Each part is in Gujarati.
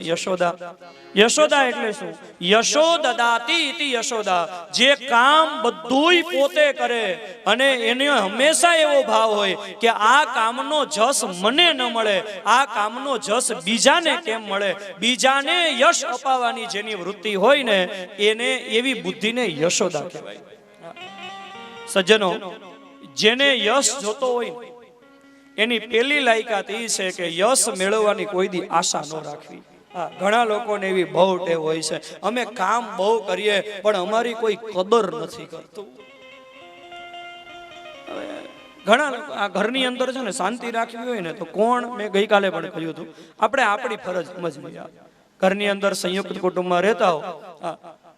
યશોદા. યશોદા એટલે શું? યશોદદાતી ઇતિ યશોદા. જે કામ બધુંય પોતે કરે અને એને હંમેશા એવો ભાવ હોય કે આ કામનો જસ મને ન મળે, આ કામનો જસ બીજાને કેમ મળે, બીજાને યશ અપાવવાની જેની વૃત્તિ હોય ને એને એવી બુદ્ધિને યશોદા કહેવાય. સજ્જનો, જેને યશ જોતો હોય એની પેલી લાયકાત એ છે કે યશ મેળવવાની કોઈ દી આશા ન રાખવી. ઘણા લોકોને એવી બહુ ટેવ હોય છે, અમે કામ બહુ કરીએ પણ અમારી કોઈ કદર નથી કરતું. ઘણા લોકો આ ઘરની અંદર છે ને શાંતિ રાખવી હોય ને તો કોણ, મેં ગઈકાલે પણ કહ્યું હતું, આપણે આપણી ફરજ સમજવી. ઘરની અંદર સંયુક્ત કુટુંબમાં રહેતા હો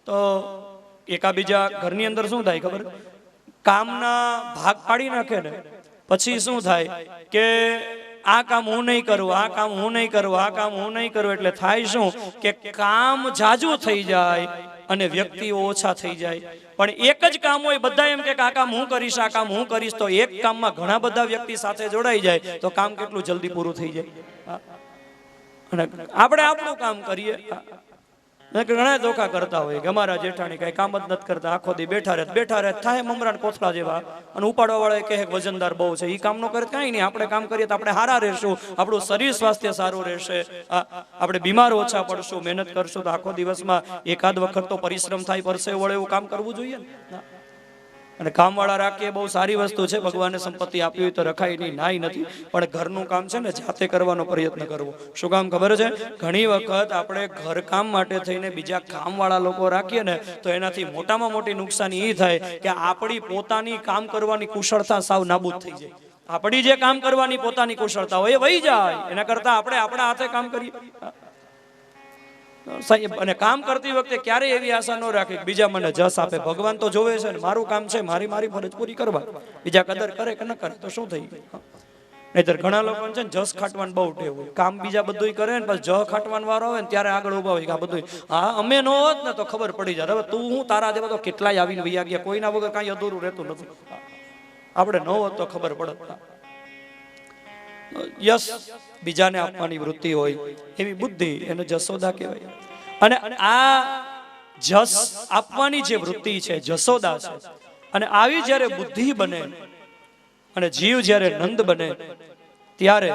તો એકાબીજા ઘરની અંદર શું થાય ખબર? કામના ભાગ પાડી નાખે ને પછી શું થાય કે આ કામ હું નહીં કરું, આ કામ હું નહીં કરું, આ કામ હું નહીં કરું, એટલે થાય શું કે કામ જાજુ થઈ જાય અને વ્યક્તિઓ ઓછા થઈ જાય. પણ એક જ કામ હોય, બધા એમ કે આ કામ હું કરીશ, આ કામ હું કરીશ, તો એક કામમાં ઘણા બધા વ્યક્તિ સાથે જોડાઈ જાય તો કામ કેટલું જલ્દી પૂરું થઈ જાય. અને આપણે આપણું કામ કરીએ. ઘણા ધોખા કરતા હોય કે અમારા જેઠાણી કઈ કામ જ નથી કરતા, આખો દી બેઠા રહે થાય મમરાન કોથળા જેવા, અને ઉપાડવા વાળા કહે વજનદાર બહુ છે, એ કામ નો કરે કઈ નહીં. આપણે કામ કરીએ તો આપણે હારા રહેશું, આપણું શરીર સ્વાસ્થ્ય સારું રહેશે, આપણે બીમાર ઓછા પડશું, મહેનત કરશું તો આખો દિવસમાં એકાદ વખત તો પરિશ્રમ થાય, પરસેવો વળે એવું કામ કરવું જોઈએ. અને કામવાળા રાખીએ બહુ સારી વસ્તુ છે, ભગવાને સંપત્તિ આપી હોય તો રખાય નહીં, નાય નથી, પણ ઘરનું કામ છે ને જાતે કરવાનો પ્રયત્ન કરવો. શું કામ ખબર છે? ઘણી વખત આપણે ઘર કામ માટે થઈને બીજા કામવાળા લોકો રાખીએ ને તો એનાથી મોટામાં મોટી નુકસાની એ થાય કે આપણી પોતાની કામ કરવાની કુશળતા સાવ નાબૂદ થઈ જાય. આપણી જે કામ કરવાની પોતાની કુશળતા હોય એ વહી જાય, એના કરતા આપણે આપણા હાથે કામ કરીએ. અને કામ કરતી વખતે ક્યારેય એવી આશા ન રાખે કે બીજા મને જસ આપે. ભગવાન તો જોવે છે ને, મારું કામ છે, મારી ફરજ પૂરી કરવા, બીજા કદર કરે કે ન કરે તો શું થઈ ગયું? નહીતર ઘણા લોકો છે ને જસ ખાટવાનું બહુ ટેવ હોય, કામ બીજા બધું કરે ને પછી જ ખાટવાનો વારો આવે ને ત્યારે આગળ ઉભા હોય કે આ બધું હા અમે ન હોત ને તો ખબર પડી જાય. હવે તું હું તારા જેવા તો કેટલાય આવીને વૈયા ગયા, કોઈના વગર કાંઈ અધૂરું રહેતું નથી. આપણે ન હોત તો ખબર પડત. યશ બીજાને આપવાની વૃત્તિ હોય એવી બુદ્ધિ એને જશોદા કહેવાય. અને આ જસ આપવાની જે વૃત્તિ છે જશોદા છે. અને આવી જ્યારે બુદ્ધિ બને અને જીવ જ્યારે નંદ બને ત્યારે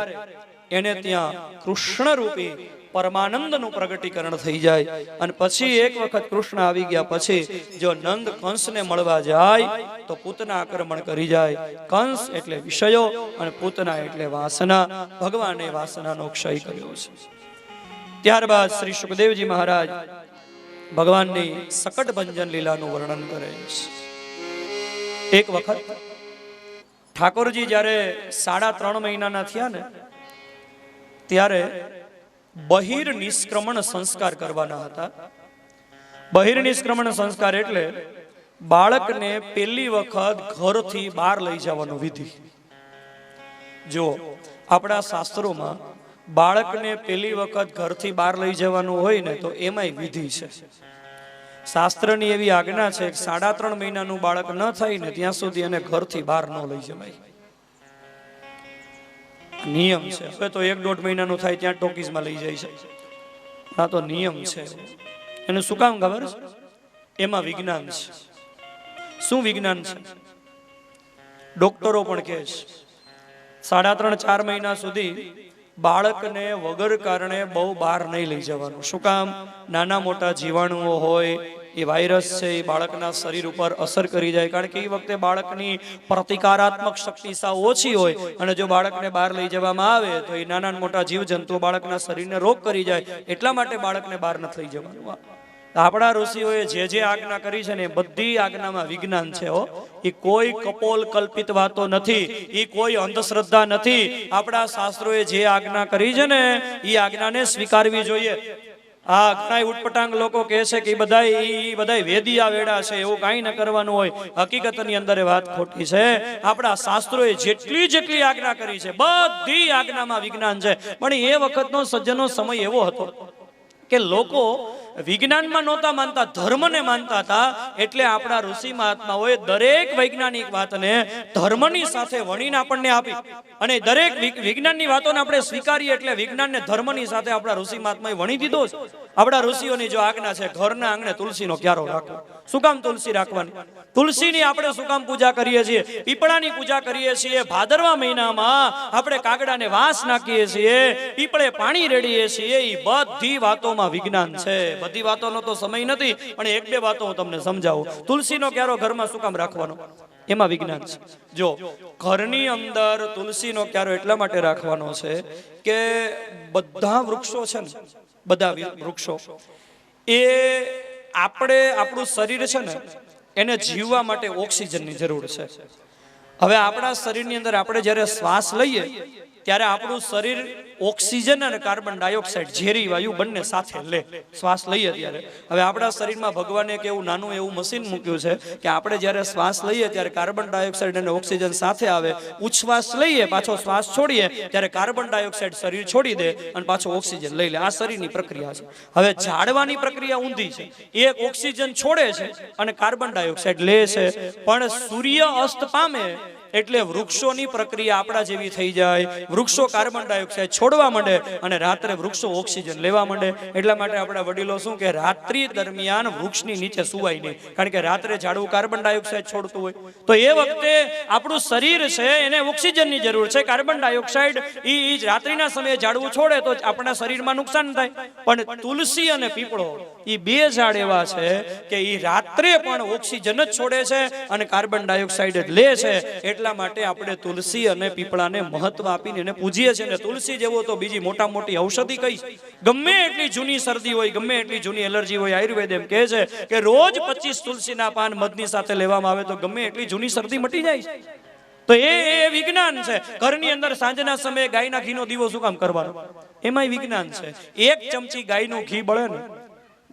એને ત્યાં કૃષ્ણ રૂપી પરમાનંદનું પ્રગટીકરણ થઈ જાય. અને પછી એક વખત કૃષ્ણ આવી ગયા પછી જો નંદ કંસને મળવા જાય તો પૂતના આક્રમણ કરી જાય. કંસ એટલે વિષયો અને પૂતના એટલે વાસના. ભગવાને વાસનાનો ક્ષય કર્યો છે. ત્યારબાદ શ્રી સુખદેવજી મહારાજ ભગવાનની સકટ ભંજન લીલાનું વર્ણન કરે છે. એક વખત ઠાકોરજી જ્યારે 3.5 મહિનાના થયા ને ત્યારે બહિર નિષ્ક્રમણ સંસ્કાર કરવાના હતા. બહિર નિષ્ક્રમણ સંસ્કાર એટલે બાળકને પહેલી વખત ઘરથી બહાર લઈ જવાનો વિધિ. જો આપણા શાસ્ત્રોમાં બાળકને પહેલી વખત ઘરથી બહાર લઈ જવાનું હોય ને તો એમાંય વિધિ છે. શાસ્ત્રની એવી આજ્ઞા છે કે 3.5 મહિનાનું બાળક ન થાય ને ત્યાં સુધી એને ઘરથી બહાર ન લઈ જવાય. નિયમ છે. હવે તો 1-1.5 મહિનાનું થાય ત્યાં ટોકીઝમાં લઈ જાય છે. આ તો નિયમ છે. એનું શું કામ ખબર છે? એમાં વિજ્ઞાન છે. શું વિજ્ઞાન છે? ડોક્ટરો પણ કહે છે 3.5-4 મહિના સુધી બાળકને વગર કારણે બહુ બહાર નહીં લઈ જવાનું. શું કામ? નાના મોટા જીવાણુઓ હોય, એ વાયરસ છે, એ બાળકના શરીર ઉપર અસર કરી જાય. કારણ કે એ વખતે બાળકની પ્રતિકારાત્મક શક્તિ સાવ ઓછી હોય અને જો બાળકને બહાર લઈ જવામાં આવે તો એ નાના મોટા જીવજંતુઓ બાળકના શરીરને રોગ કરી જાય. એટલા માટે બાળકને બહાર નથી લઈ જવાનું. આપણા ઋષિઓએ જે આજ્ઞા કરી છે ને એ બધી આજ્ઞામાં વિજ્ઞાન છે. એ કોઈ કપોલ કલ્પિત વાતો નથી, એ કોઈ અંધશ્રદ્ધા નથી. આપણા શાસ્ત્રોએ જે આજ્ઞા કરી છે ને એ આજ્ઞાને સ્વીકારવી જોઈએ. આ ઘણા ઉટપટાંગ લોકો કહે છે કે બધા વેદિયા વેડા છે, એવું કાંઈ ન કરવાનું હોય. હકીકતની અંદર વાત ખોટી છે. આપણા શાસ્ત્રોએ જેટલી આજ્ઞા કરી છે બધી આજ્ઞામાં વિજ્ઞાન છે. પણ એ વખતનો સજ્જનો સમય એવો હતો કે લોકો વિજ્ઞાનમાં નહોતા માનતા, ધર્મને માનતા હતા. એટલે આપણા ઋષિ મહાત્માઓએ દરેક વૈજ્ઞાનિક વાતને ધર્મની સાથે વણીને આપણને આપી. અને દરેક વિજ્ઞાનની વાતોને આપણે સ્વીકારીએ એટલે વિજ્ઞાનને ધર્મની સાથે આપણા ઋષિ મહાત્માએ વણી દીધો છે. આપણા ઋષિઓની જો આજ્ઞા છે, ઘરના આંગણે તુલસીનો ક્યારો રાખો. શું કામ તુલસી રાખવાની? તુલસીની આપણે શું કામ પૂજા કરીએ છીએ? પીપળાની પૂજા કરીએ છીએ. ભાદરવા મહિનામાં આપણે કાગડાને વાસ નાખીએ છીએ, પીપળે પાણી રેડીએ છીએ. એ બધી વાતોમાં વિજ્ઞાન છે. બધી વાતોનો તો સમય નથી, પણ એક બે વાતો હું તમને સમજાવું. તુલસીનો ક્યારો ઘરમાં શું કામ રાખવાનો? એમાં વિજ્ઞાન છે. જો ઘરની અંદર તુલસીનો ક્યારો એટલા માટે રાખવાનો છે કે બધા વૃક્ષો છે ને, બધા વૃક્ષો એ આપણું શરીર છે ને, એને જીવવા માટે ઓક્સિજનની જરૂર છે. હવે આપણા શરીરની અંદર આપણે જ્યારે શ્વાસ લઈએ ત્યારે આપણું શરીર ઓક્સિજન અને કાર્બન ડાયોક્સાઇડ ઝેરી વાયુ બંને સાથે લે, શ્વાસ લઈએ ત્યારે. હવે આપણા શરીરમાં ભગવાને એક એવું નાનું એવું મશીન મૂક્યું છે કે આપણે જ્યારે શ્વાસ લઈએ ત્યારે કાર્બન ડાયોક્સાઇડ અને ઓક્સિજન સાથે આવે. ઉચ્છ્વાસ લઈએ, પાછો શ્વાસ છોડીએ ત્યારે કાર્બન ડાયોક્સાઇડ શરીર છોડી દે અને પાછો ઓક્સિજન લઈ લે. આ શરીરની પ્રક્રિયા છે. હવે ઝાડવાની પ્રક્રિયા ઊંધી છે. એક ઓક્સિજન છોડે છે અને કાર્બન ડાયોક્સાઇડ લે છે. પણ સૂર્ય અસ્ત પામે એટલે વૃક્ષોની પ્રક્રિયા આપણા જેવી થઈ જાય. વૃક્ષો કાર્બન ડાયોક્સાઇડ છોડવા માંડે અને રાત્રે વૃક્ષો ઓક્સિજન લેવા માંડે. એટલા માટે આપણા વડીલો શું કે રાત્રિ દરમિયાન વૃક્ષની નીચે સુવાય નહીં, કારણ કે રાત્રે ઝાડવું કાર્બન ડાયોક્સાઇડ છોડતું હોય. તો એ વખતે આપણું શરીર છે એને ઓક્સિજનની જરૂર છે. કાર્બન ડાયોક્સાઇડ એ રાત્રિના સમયે ઝાડવું છોડે તો આપણા શરીરમાં નુકસાન થાય. પણ તુલસી અને પીપળો એ બે ઝાડ એવા છે કે એ રાત્રે પણ ઓક્સિજન જ છોડે છે અને કાર્બન ડાયોક્સાઇડ જ લે છે. એટલા માટે આપણે તુલસી અને પીપળાને મહત્વ આપીને એને પૂજીએ છીએ. અને તુલસી જેવો તો બીજી મોટા મોટી ઔષધિ કઈ? ગમે એટલી જૂની શરદી હોય, ગમે એટલી જૂની એલર્જી હોય, આયુર્વેદ એમ કહે છે કે રોજ 25 તુલસીના પાન મધની સાથે લેવામાં આવે તો ગમે એટલી જૂની શરદી મટી જાય છે. તો એ વિજ્ઞાન છે. ઘરની અંદર સાંજના સમયે ગાયના ઘીનો દીવો શું કામ કરવાનો? એમાંય વિજ્ઞાન છે. 1 ચમચી ગાયનું ઘી બળે ને,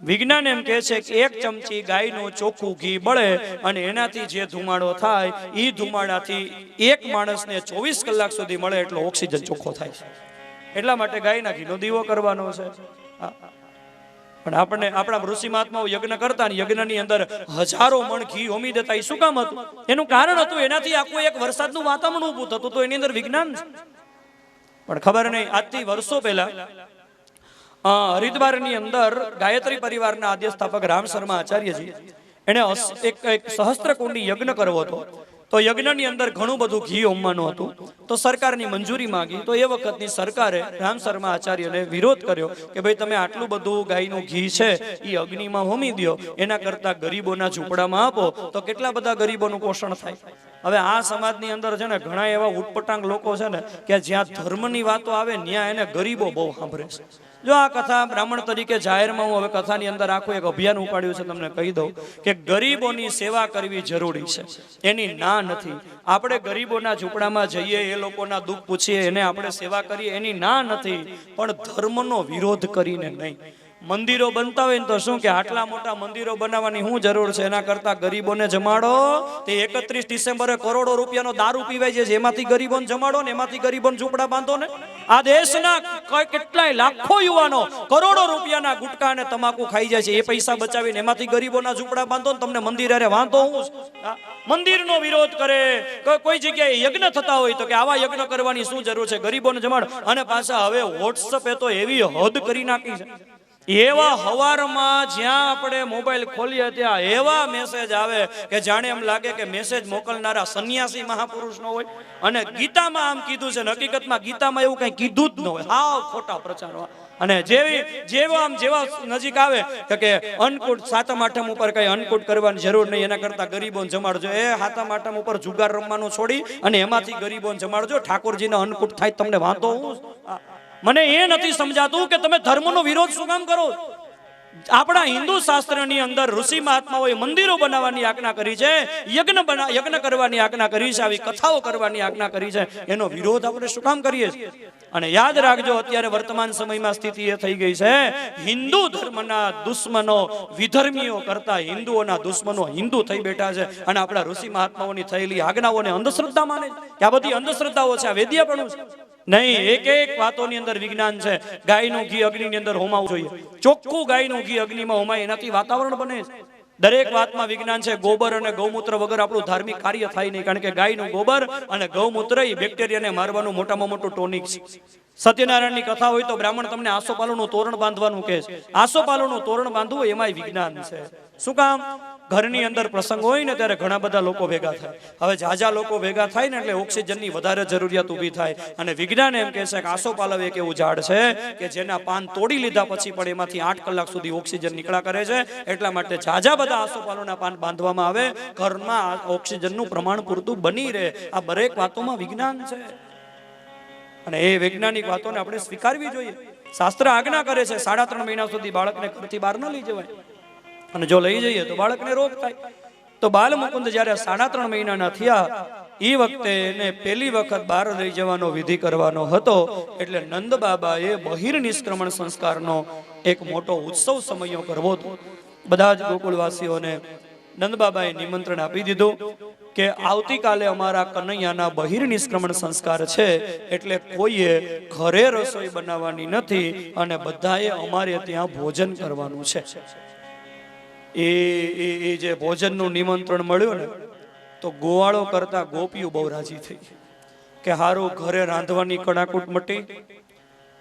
વિજ્ઞાન એમ કહે છે કે 1 ચમચી ગાયનું ચોખ્ખું ઘી બળે અને એનાથી જે ધુમાડો થાય એ ધુમાડાથી એક માણસને 24 કલાક સુધી મળે એટલો ઓક્સિજન ચોખ્ખો થાય છે. એટલા માટે ગાયના ઘીનો દીવો કરવાનો છે. પણ આપણે આપણા ઋષિ મહાત્માઓ યજ્ઞ કરતા ને યજ્ઞની અંદર હજારો મણ ઘી હોમી દેતા. એ શું કામ હતું? એનું કારણ હતું એનાથી આખું એક વરસાદનું વાતાવરણ ઊભું થતું. તો એની અંદર વિજ્ઞાન છે. પણ ખબર નહીં, આજથી વર્ષો પહેલા હરિદ્વારની અંદર ગાયત્રી પરિવારના આદ્ય સ્થાપક રામ શર્મા આચાર્યજી એને એક સહસ્ત્રકુંડી યજ્ઞ કરવો હતો. તો યજ્ઞની અંદર ઘણું બધું ઘી હોમવાનું હતું. તો સરકારની મંજૂરી માંગી. તો એ વખતની સરકારે રામ શર્મા આચાર્યને વિરોધ કર્યો કે ભાઈ તમે આટલું બધું ગાયનું ઘી છે એ અગ્નિમાં હોમી દો, એના કરતા ગરીબોના ઝૂંપડામાં આપો તો કેટલા બધા ગરીબોનું પોષણ થાય. હવે આ સમાજની અંદર છે ને ઘણા એવા ઉટપટાંગ લોકો છે ને કે જ્યાં ધર્મની વાતો આવે ત્યાં એને ગરીબો બહુ સાંભળે છે. જો આ કથા બ્રાહ્મણ તરીકે જાહેરમાં હું હવે કથાની અંદર આખું એક અભિયાન ઉપાડ્યું છે. તમને કહી દઉં કે ગરીબોની સેવા કરવી જરૂરી છે, એની ના નથી. આપણે ગરીબોના ઝૂંપડામાં જઈએ, એ લોકોના દુઃખ પૂછીએ, એને આપણે સેવા કરીએ, એની ના નથી. પણ ધર્મનો વિરોધ કરીને નહીં. મંદિરો બનતા હોય ને તો શું કે આટલા મોટા મંદિરો બનાવવાની શું જરૂર છે? એના કરતા ગરીબોને જમાડો. તે 31 ડિસેમ્બરે કરોડો રૂપિયાનો દારૂ પીવાય છે, એમાંથી ગરીબોને જમાડો ને એમાંથી ગરીબોને ઝૂંપડા બાંધો ને. આ દેશના કેટલાય લાખો યુવાનો કરોડો રૂપિયાના ગુટકા અને તમાકુ ખાઈ જાય છે, એ પૈસા બચાવીને એમાંથી ગરીબોના ઝૂંપડા બાંધો ને તમને મંદિર અરે વાંધો હું મંદિરનો વિરોધ કરે. કોઈ જગ્યાએ યજ્ઞ થતા હોય તો કે આવા યજ્ઞ કરવાની શું જરૂર છે? ગરીબોને જમાડો. અને પાછા હવે વોટ્સઅપ એ તો એવી હદ કરી નાખી છે. એવા હવારમાં જ્યાં આપણે મોબાઈલ ખોલીએ ત્યાં એવા મેસેજ આવે કે જાણે એમ લાગે કે મેસેજ મોકલનારા સંન્યાસી મહાપુરુષ નો હોય. અને ગીતામાં આમ કીધું છે, હકીકતમાં ગીતામાં એવું કઈ કીધું જ ન હોય. હાવ ખોટા પ્રચારો. અને જેવા નજીક આવે કે અન્નકૂટ સાતમ આઠમ ઉપર કઈ અન્નકૂટ કરવાની જરૂર નહીં, એના કરતા ગરીબોને જમાડજો. એ સાતમ આઠમ ઉપર જુગાર રમવાનું છોડી અને એમાંથી ગરીબોને જમાડજો. ઠાકોરજીનો અન્નકૂટ થાય તમને વાંધો હું? મને એ નથી સમજાતું કે તમે ધર્મનો વિરોધ શું કામ કરો? આપણા હિન્દુ શાસ્ત્રની અંદર ઋષિ મહાત્માઓએ મંદિરો બનાવવાની આજ્ઞા કરી છે, યજ્ઞ કરવાની આજ્ઞા કરી છે, આવી કથાઓ કરવાની આજ્ઞા કરી છે. એનો વિરોધ આપણે શું કામ કરીએ છીએ? અને યાદ રાખજો, અત્યારે વર્તમાન સમયમાં સ્થિતિ એ થઈ ગઈ છે, હિન્દુ ધર્મના દુશ્મનો વિધર્મીઓ કરતા હિન્દુઓના દુશ્મનો હિન્દુ થઈ બેઠા છે. અને આપણા ઋષિ મહાત્માઓની થયેલી આજ્ઞાઓને અંધશ્રદ્ધા માને છે કે આ બધી અંધશ્રદ્ધાઓ છે, આ વેદ્યાપણું છે. નહીં, એક એક વાતોની અંદર વિજ્ઞાન છે. ગાયનું ઘી અગ્નિની અંદર હોમાવું જોઈએ, ચોખ્ખું ગાયનું ઘી અગ્નિમાં હોમાય, એનાથી વાતાવરણ બને છે. દરેક વાતમાં વિજ્ઞાન છે. ગોબર અને ગૌમૂત્ર વગર આપણું ધાર્મિક કાર્ય થાય નહીં, કારણ કે ગાયનું ગોબર અને ગૌમૂત્ર એ બેક્ટેરિયાને મારવાનું મોટામાં મોટું ટોનિક છે. સત્યનારાયણની કથા હોય તો બ્રાહ્મણ તમને આસોપાલવનું તોરણ બાંધવાનું કહે છે. આસોપાલવનું તોરણ બાંધવું એમાંય વિજ્ઞાન છે. શું કામ? ઘરની અંદર પ્રસંગ હોય ને ત્યારે ઘણા બધા લોકો ભેગા થાય. હવે ઝાઝા લોકો ભેગા થાય ને એટલે ઓક્સિજનની વધારે જરૂરિયાત ઊભી થાય, અને વિજ્ઞાન એમ કહે છે કે આસોપાલવ એક એવું ઝાડ છે કે જેના પાન તોડી લીધા પછી પણ એમાંથી 8 કલાક સુધી ઓક્સિજન નીકળ્યા કરે છે. એટલા માટે ઝાઝા બધા આસોપાલવના પાન બાંધવામાં આવે, ઘરમાં ઓક્સિજનનું પ્રમાણ પૂરતું બની રહે. આ દરેક વાતોમાં વિજ્ઞાન છે, અને એ વૈજ્ઞાનિક વાતોને આપણે સ્વીકારવી જોઈએ. શાસ્ત્ર આજ્ઞા કરે છે 3.5 મહિના સુધી બાળકને ઘરથી બહાર ન લઈ જવાય, અને જો લઈ જઈએ તો બાળકને રોગ થાય. તો બાલ મુકુંદ જ્યારે 3.5 મહિનાના થયા એ વખતે એને પહેલી વખત બહાર લઈ જવાનો વિધિ કરવાનો હતો. એટલે નંદ બાબાએ બહિર નિષ્ક્રમણ સંસ્કારનો એક મોટો ઉત્સવ સમયો કરવો હતો. બધા જ ગોકુળવાસીઓને નંદ બાબાએ નિમંત્રણ આપી દીધું કે આવતીકાલે અમારા કનૈયાના બહિર નિષ્ક્રમણ સંસ્કાર છે, એટલે કોઈએ ઘરે રસોઈ બનાવવાની નથી, અને બધાએ અમારે ત્યાં ભોજન કરવાનું છે. એ જે ભોજનનું નિમંત્રણ મળ્યું ને, તો ગોવાળો કરતા ગોપીઓ બહુ રાજી થઈ કે હારું ઘરે રાંધવાની કડાકૂટ મટી,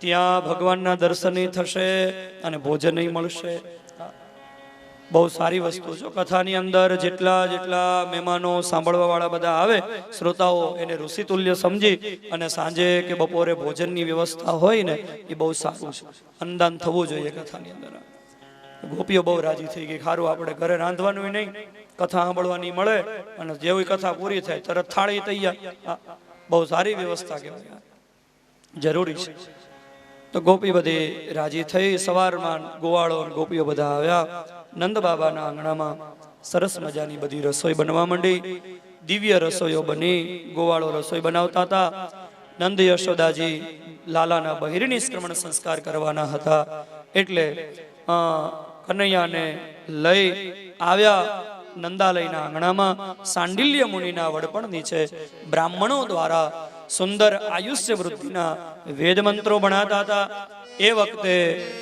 ત્યાં ભગવાનના દર્શન થશે અને ભોજન મળશે. બહુ સારી વસ્તુ છે. કથાની અંદર જેટલા મહેમાનો સાંભળવા વાળા બધા આવે, શ્રોતાઓ, એને ઋષિતુલ્ય સમજી અને સાંજે કે બપોરે ભોજનની વ્યવસ્થા હોય ને, એ બહુ સારું છે. અન્નદાન થવું જોઈએ કથાની અંદર. ગોપીઓ બહુ રાજી થઈ ગઈ, ખારું આપણે ઘરે રાંધવાનું નહીં, કથા સાંભળવાની મળે, અને જેવી કથા પૂરી થાય તરત થાળી તૈયાર. બહુ સારી વ્યવસ્થા કહેવાય, જરૂરી છે. તો ગોપી બધી રાજી થઈ. સવારમાં ગોવાળો ગોપીઓ બધા આવ્યા. નંદ બાબાના આંગણામાં સરસ મજાની બધી રસોઈ બનવા માંડી. દિવ્ય રસોઈઓ બની. ગોવાળો રસોઈ બનાવતા હતા. નંદ યશોદાજી લાલાના બહિર નિષ્ક્રમણ સંસ્કાર કરવાના હતા, એટલે કનૈયાને લઈ આવ્યા નંદાલયના આંગણામાં. સાંડિલ્ય મુનિના વડપણ નીચે બ્રાહ્મણો દ્વારા સુંદર આયુષ્ય વૃદ્ધિના વેદ મંત્રો ભણાતા હતા. એ વખતે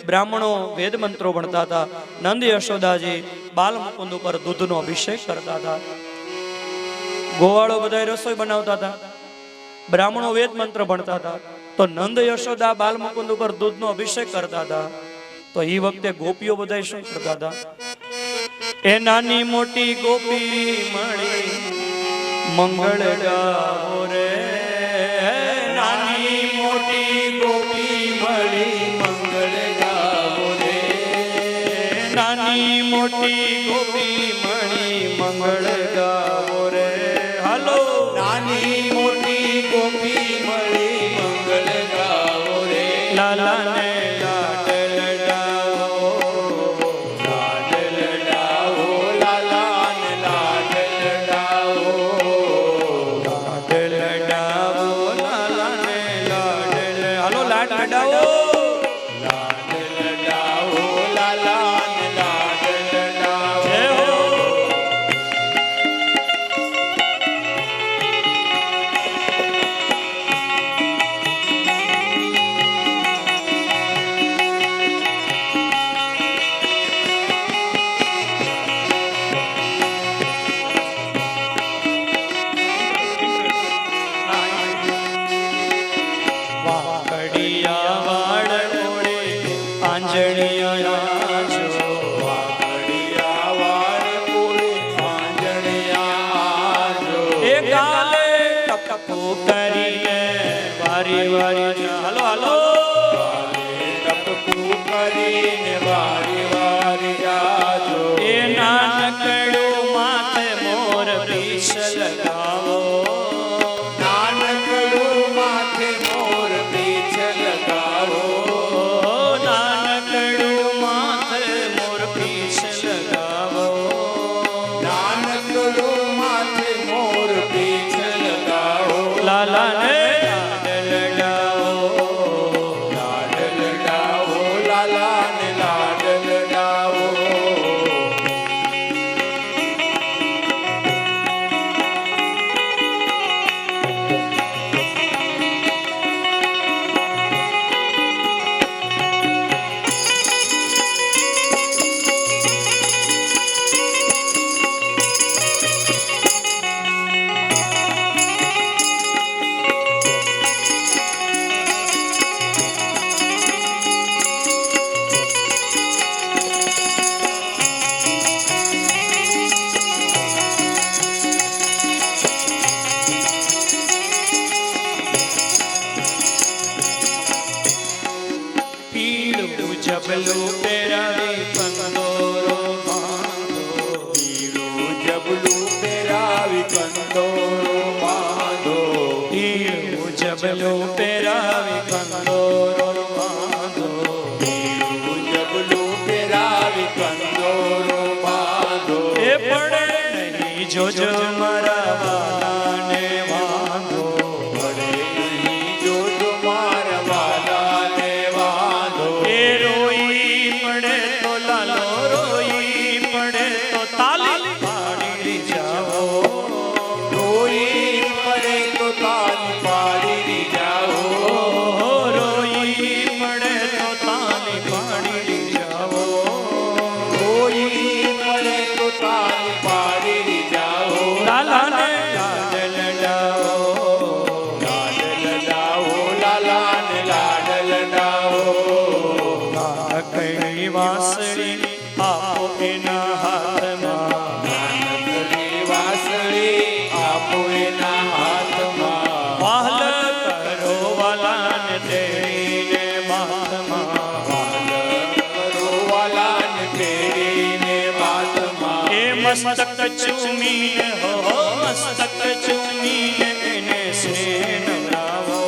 બ્રાહ્મણો વેદ મંત્રો ભણતા હતા. નંદ યશોદાજી બાલ મુકુંદ ઉપર દૂધનો અભિષેક કરતા હતા. ગોવાળો બધા રસોઈ બનાવતા હતા, બ્રાહ્મણો વેદ મંત્ર ભણતા હતા. તો નંદ યશોદા બાલ મુકુંદ ઉપર દૂધનો અભિષેક કરતા હતા. તો એ વખતે ગોપીઓ બધા શું કરતા હતા? એ નાની મોટી ગોપી મળી મંગળ ગાવો રે, નાની મોટી ગોપી મળી મંગળ ગાવો રે, નાની મોટી ગોપી મળી મંગળ ગાવો રે. હાલો, નાની મોટી ગોપી મળી મંગળ ગાવો રે. લાલાને જબલું પહેરાવી કંદોરો બાંધો, પીળું જબલું પહેરાવી કંદોરો બાંધો, પીળું જબલું પહેરાવી કંદોરો બાંધો, પીળું જબલું પહેરાવી કંદોરો બાંધો. એ પડે નહીં જોજો મારા વાલાને વાંધો, પડે નહીં જોજો મારા વાલાને વાંધો. એ રોઈ પડે તો લાલો, રોઈ પડે તો તાલી પાડી જાઓ, રોઈ પડે તો તાલી પાડી જાઓ, રોઈ પડે તો તાલી પાડી જાઓ, રોઈ પડે તો તાલી પાડી જાઓ. લાલાને લાડ લડાવો, લાડ લડાવો, લાલાને લાડ લડાવો. કઈ વાસળી આપો એના હાથમાં, નાનકડી વાસળી આપો એના હાથમાં. વહાલ કરો વાલાને તેડીને માથમાં, કરો વાલાને તેડીને બાથમાં. એ મસ્તક ચૂમીને હો મસ્તક ચૂમીને એને સ્નેહ નવડાવો,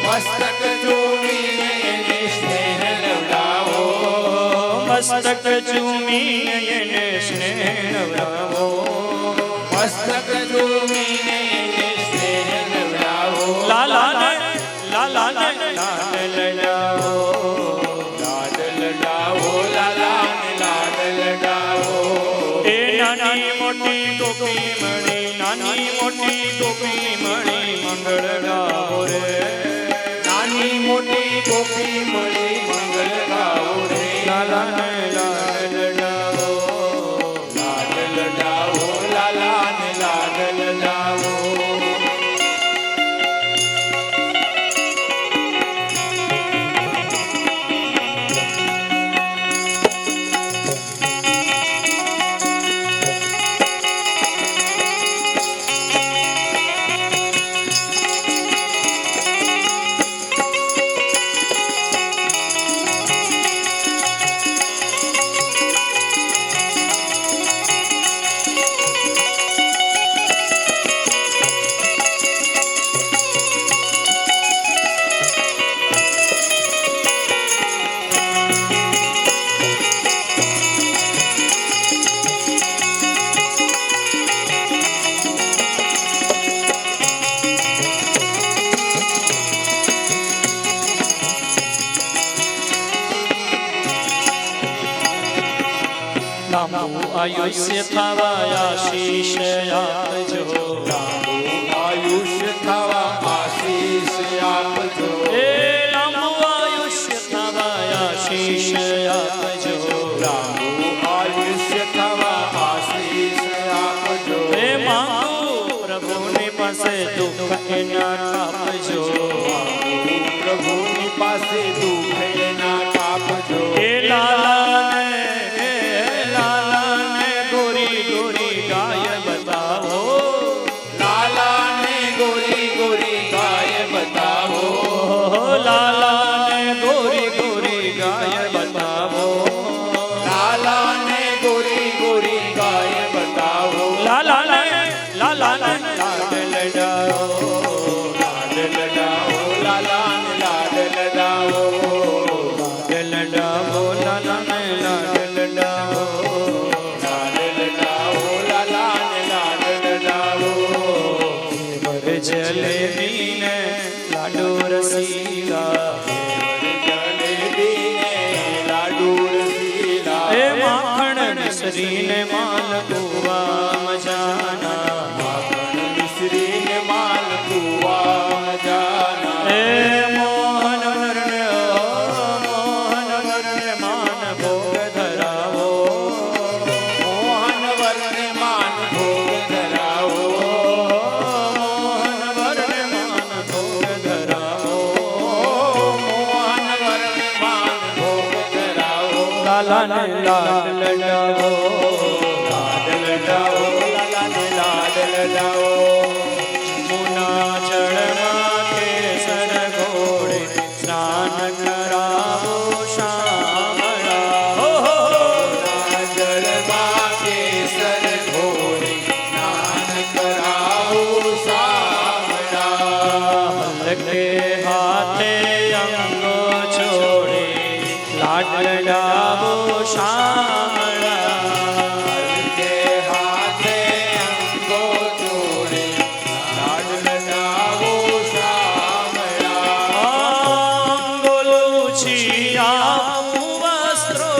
મસ્તક ચૂમીને એને સ્નેહ લવડાવો. મસ્તક ચૂમીને એને સ્નેહ નવડાવો, મસ્તક ચૂમીને એને સ્નેહ લવડાવો. લાલાને લાલાને લાડ લડાવો, લાડ લડાવો, લાલાને લાડ લડાવો. એ નાની મોટી ટોપી મળી, નાની મોટી ટોપી મળી, મંગળ ગાવો રે, નાની મોટી ટોપી મળી, મંગળ ગાઓ રે. લાલાને લાડ લડાવો, લાડ લડાવો, લાલાને લાડ લડાવો. લાંબુ આયુષ્ય થવા આશીષ આપજો, લાંબુ આયુષ્ય થવા આશીષ આપજો. એ લાંબુ આયુષ્ય થવા આશીષ આપજો, લાંબુ આયુષ્ય થવા આશીષ આપજો. એ માંગુ પ્રભુની પાસે દુઃખ એના કાપજો, પ્રભુની પાસે દુઃખ એના કાપજો. એ લાલાને ગોરી ગોરી ગાય બતાવો, લાલાને ગોરી ગોરી ગાય બતાવો. લાલાને ગોરી ગોરી ગાય બતાવો, લાલાને ગોરી ગોરી ગાય બતાવો. લાલાને લાલાને લાડ લડાવો, લાડ લડાવો, લાલાને લાડ લડાવો. લાડ લડાવો, લાલાને લાડ લડાવો, લાડ લડાવો, લાલાને લાડ લડાવો. જલેબીને લાડુ રસીલા, જલેબીને લાડુ રસીલા. એ માખણ મિશ્રીને માલપુઆ મજાના, માખણ મિશ્રીને માલપુઆ મજાના. એ મોહન વરને મોહન વરને માન ભોગ ધરાવો, મોહન વરને માન ભોગ ધરાવો. મોહન વરને માન ભોગ ધરાવો, મોહન વરને માન ભોગ ધરાવો. લાલાને લાડ લડાવો, લાડ લડાવો, લાલાને લાડ લડાવો. મુના જળમાં કેસર ઘોડે સ્નાન કરાવો, શ્યામ આવો શામળા હલકે હાથે અંગો જોડે લાડ લડાવો શામળા અંગોલુછી આવું વસ્ત્રો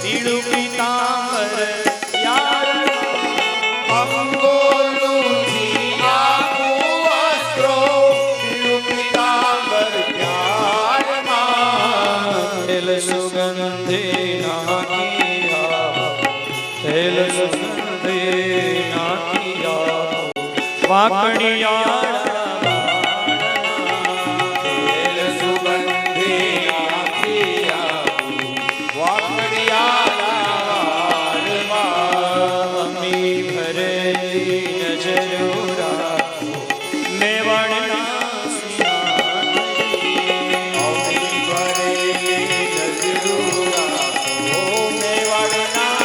પીળું પીતાંબર યાર અંગોલુથી આવું વસ્ત્રો પીળું પીતાંબર પ્યારમાં તેલ સુગંધે નાખિયા તેલ સુગંધે નાખિયા વાકડિયા તેલ સુગંધે આખિયા વાકડિયા અમી ભરે નજરો રાખો મેવાડના અમી ભરે નજરો રાખો મેવાડના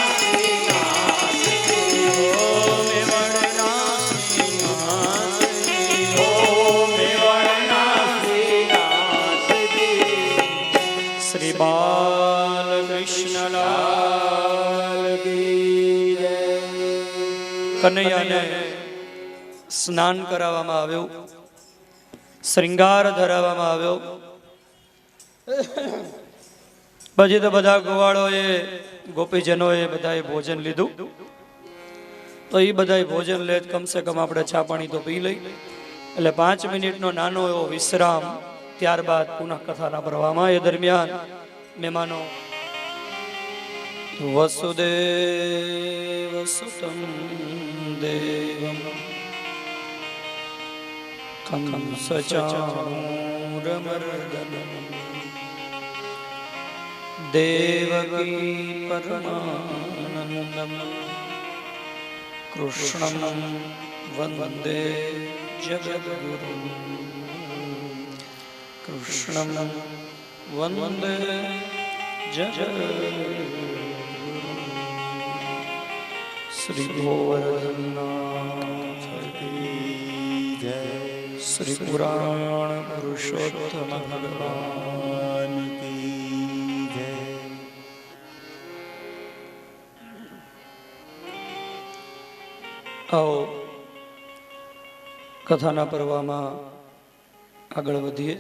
ઓ મેવાડના શ્રીનાથજી શ્રી બાલકૃષ્ણલાલ કી જય. કનૈયાને સ્નાન કરાવવામાં આવ્યું, શ્રૃંગાર ધરાવવામાં આવ્યો. પછી તો બધા ગોવાળોએ ગોપીજનોએ બધાએ ભોજન લીધું. તો એ બધાએ ભોજન લે કમસે કમ આપણે ચા પાણી તો પી લઈ. એટલે 5 મિનિટનો નાનો એવો વિશ્રામ, ત્યારબાદ પુનઃ કથાના પ્રવાહમાં. એ દરમિયાન મહેમાનો વસુદેવ સુતં દેવમ કંસચાણૂરમર્દનમ દેવકી પરમાનંદમ કૃષ્ણં વંદે જગદ્ગુરું કૃષ્ણં વંદે જગદ્ગુરું. શ્રી ગોવર્ધનનાથ કી જય. શ્રી પુરાણ પુરુષોત્તમ ભગવાન કી જય. આવો કથાના પર્વમાં આગળ વધીએ.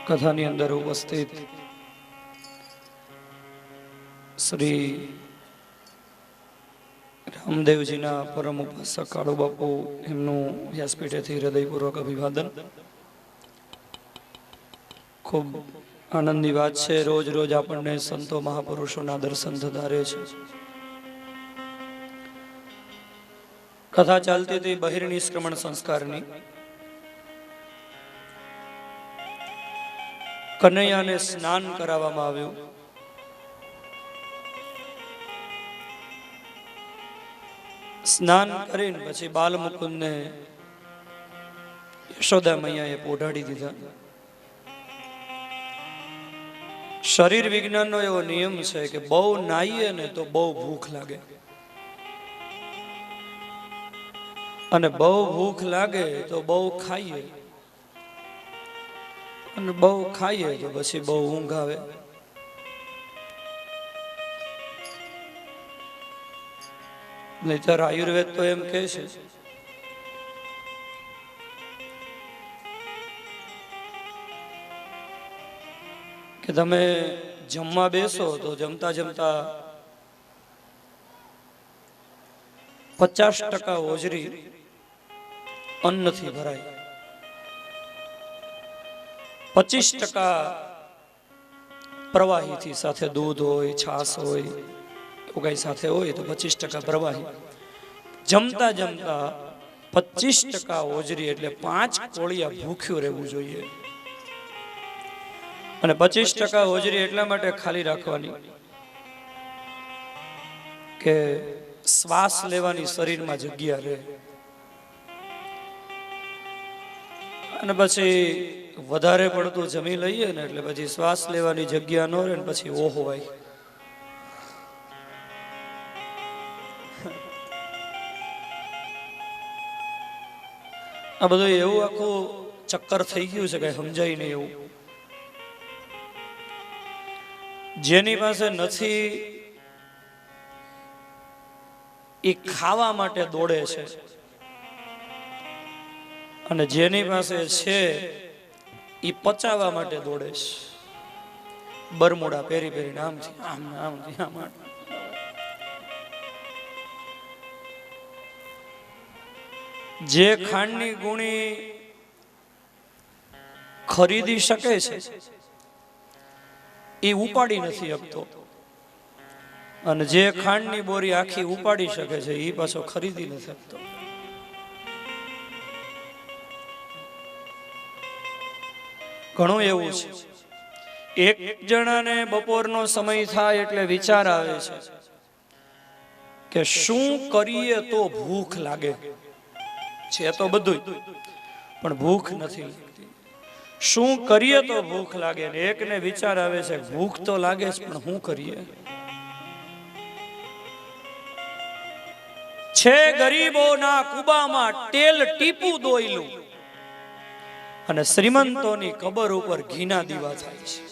કથાની અંદર ઉપસ્થિત શ્રી રામદેવજીના પરમ ઉપાસક કાળુ બાપુ, એમનું વ્યાસપીઠેથી હૃદયપૂર્વક અભિવાદન. ખૂબ આનંદની વાત છે, રોજ રોજ આપણને સંતો મહાપુરુષોના દર્શન થતા રહે છે. કથા ચાલતી હતી બહિર્નિષ્ક્રમણ સંસ્કારની. કનૈયાને સ્નાન કરાવવામાં આવ્યું. સ્નાન કરીને પછી બાલમુકુંદને યશોદા મૈયાએ પોઢાડી દીધા. શરીર વિજ્ઞાનનો એવો નિયમ છે કે બહુ નાહીએ ને તો બહુ ભૂખ લાગે, અને બહુ ભૂખ લાગે તો બહુ ખાઈએ, અને બહુ ખાઈએ તો પછી બહુ ઊંઘ આવે. નહીતર આયુર્વેદ તો એમ કહે છે કે તમે જમવા બેસો તો જમતા જમતા 50% હોજરી અન્નથી ભરાય, 25% પ્રવાહીથી, સાથે દૂધ હોય, છાશ હોય, એવું કઈ સાથે હોય તો 25% પ્રવાહી. જમતા જમતા 25% હોજરી એટલે 5 કોળિયા ભૂખ્યું રહેવું જોઈએ. અને 25% હોજરી એટલા માટે ખાલી રાખવાની કે શ્વાસ લેવાની શરીરમાં જગ્યા રહે. અને પછી વધારે પડતું જમી લઈએ ને એટલે પછી શ્વાસ લેવાની જગ્યા ન રહે ને પછી ઓહવાય. આ બધું એવું આખું ચક્કર થઈ ગયું છે, કઈ સમજાય નહીં એવું. જેની પાસે નથી એ ખાવા માટે દોડે છે, અને જેની પાસે છે એ પચાવવા માટે દોડે છે. બરમુડા પહેરી પહેરીને આમથી આમ. જે ખાંડની ગુણી ખરીદી શકે છે એ ઉપાડી નથી શકતો, અને જે ખાંડની બોરી આખી ઉપાડી શકે છે એ પાછો ખરીદી નથી શકતો. ઘણું એવું છે. એક જણાને બપોરનો સમય થાય એટલે વિચાર આવે છે કે શું કરીએ તો ભૂખ લાગે છે, તો બધું પણ ભૂખ નથી લાગતી. શું કરીએ તો ભૂખ લાગે, ને એકને વિચાર આવે છે ભૂખ તો લાગે છે પણ શું કરીએ. છે ગરીબોના કુબામાં તેલ ટીપું દોયલું, અને શ્રીમંતોની કબર ઉપર ઘીના દીવા થાય છે.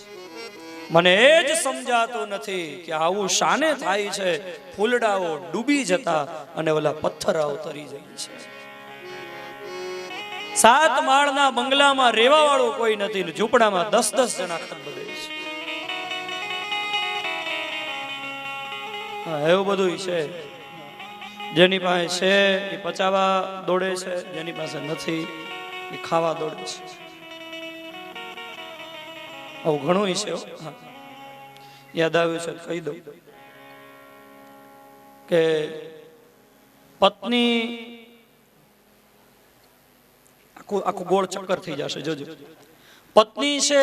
મને એ જ સમજાતું નથી કે આવું શાને થાય છે. ફૂલડાઓ ડૂબી જતા અને ઓલા પથ્થરાઓ તરી જાય છે. 7 માળના બંગલામાં રહેવા વાળું કોઈ નથી, ને ઝૂંપડામાં 10-10 જણા ખતબદે છે. એવું બધું છે. જેની પાસે છે એ પચાવવા દોડે છે, જેની પાસે નથી એ ખાવા દોડે છે. આવું ઘણું છે. યાદ આવ્યું છે કહી દઉં કે પત્ની આખું ગોળ ચક્કર થઈ જશે, જોજો. પત્ની છે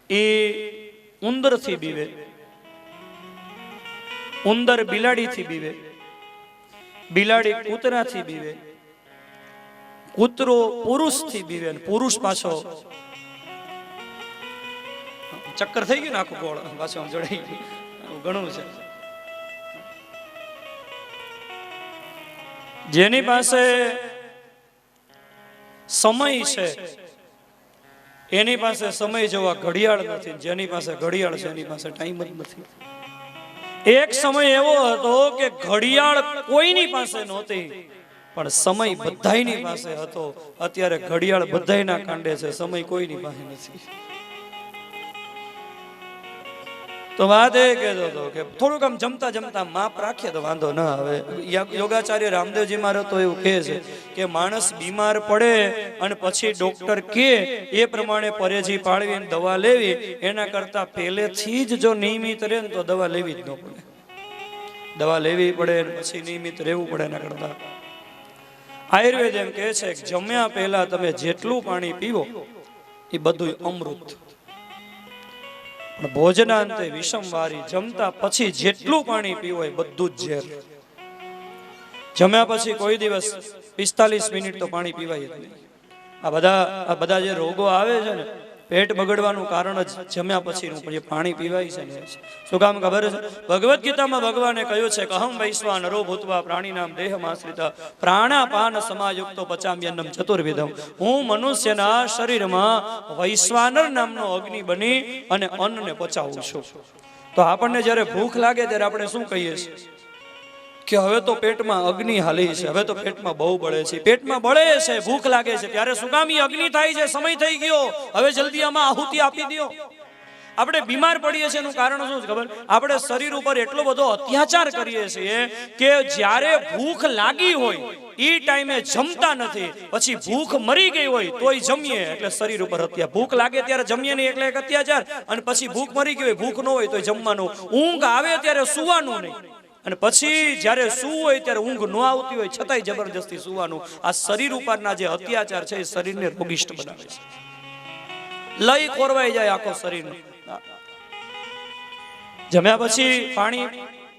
એ ઉંદરથી બીવે, ઉંદર બિલાડીથી બીવે, બિલાડી કૂતરાથી બીવે, કૂતરો પુરુષથી બીવે, અને પુરુષ પાછો ચક્કર થઈ ગયું ને આખું ગોળ પાછું આમ જોડાઈ ગયું. ઘણું છે. જેની પાસે સમય છે એની પાસે સમય જોવા ઘડિયાળ નથી, જેની પાસે ઘડિયાળ છે એની પાસે ટાઈમ જ નથી. એક સમય એવો હતો કે ઘડિયાળ કોઈની પાસે નહોતી, પણ સમય બધાયની પાસે હતો. અત્યારે ઘડિયાળ બધાયના કાંડે છે, સમય કોઈની પાસે નથી. તો વાત એ કહેતો હતો કે થોડુંક આમ જમતા જમતા માપ રાખીએ તો વાંધો ન આવે. યોગાચાર્ય રામદેવજી મારે તો એવું કહે છે કે માણસ બીમાર પડે અને પછી ડોક્ટર કહે એ પ્રમાણે પરેજી પાળવી દવા લેવી, એના કરતા પહેલેથી જ જો નિયમિત રહે ને તો દવા લેવી જ ન પડે. દવા લેવી પડે પછી નિયમિત રહેવું પડે. એના કરતા આયુર્વેદ એમ કહે છે કે જમ્યા પહેલા તમે જેટલું પાણી પીવો એ બધું અમૃત, પણ ભોજનાંતે વિષમવારી. જમતા પછી જેટલું પાણી પીવો એ બધું જ ઝેર. જમ્યા પછી કોઈ દિવસ 45 મિનિટ તો પાણી પીવાય જ નહીં. આ બધા જે રોગો આવે છે ને, પેટ બગડવાનું કારણ જ જમ્યા પછીનું જે પાણી પીવાય છે ને. શું કામ ખબર છે? ભગવદ્ ગીતામાં ભગવાને કહ્યું છે કે અહમ વૈશ્વાનરો ભૂત્વા પ્રાણીનામ દેહમાશ્રિત પ્રાણાપાન સમાયુક્તો પચામ્યન્નમ ચતુર્વિધમ. હું મનુષ્યના શરીરમાં વૈશ્વાનર નામનો અગ્નિ બની અને અન્નને પચાવું છું. તો આપણને જ્યારે ભૂખ લાગે ત્યારે આપણે શું કહીએ છીએ કે હવે તો પેટમાં અગ્નિ હાલી છે, હવે તો પેટમાં બહુ બળે છે. પેટમાં બળે છે, ભૂખ લાગે છે, ત્યારે શું કામ અગ્નિ થાય છે? સમય થઈ ગયો, હવે જલ્દી આમાં આહુતિ આપી દો. આપણે બીમાર પડીએ છીએ એનું કારણ શું છે ખબર? આપણે શરીર ઉપર એટલો બધો અત્યાચાર કરીએ છીએ કે જ્યારે ભૂખ લાગી હોય એ ટાઈમે જમતા નથી, પછી ભૂખ મરી ગઈ હોય તોય જમીએ, એટલે શરીર ઉપર અત્યાચાર. ભૂખ લાગે ત્યારે જમીએ નહીં એટલે એક અત્યાચાર, અને પછી ભૂખ મરી ગઈ હોય, ભૂખ ન હોય તોય જમવાનું. ઊંઘ આવે ત્યારે સુવાનું નહીં, અને પછી જ્યારે સૂવું હોય ત્યારે ઊંઘ ન આવતી હોય છતાંય જબરજસ્તી સુવાનું. આ શરીર ઉપરના જે અત્યાચાર છે એ શરીરને રોગિષ્ટ બનાવે છે. લય ખોરવાઈ જાય આખો શરીર. જમ્યા પછી પાણી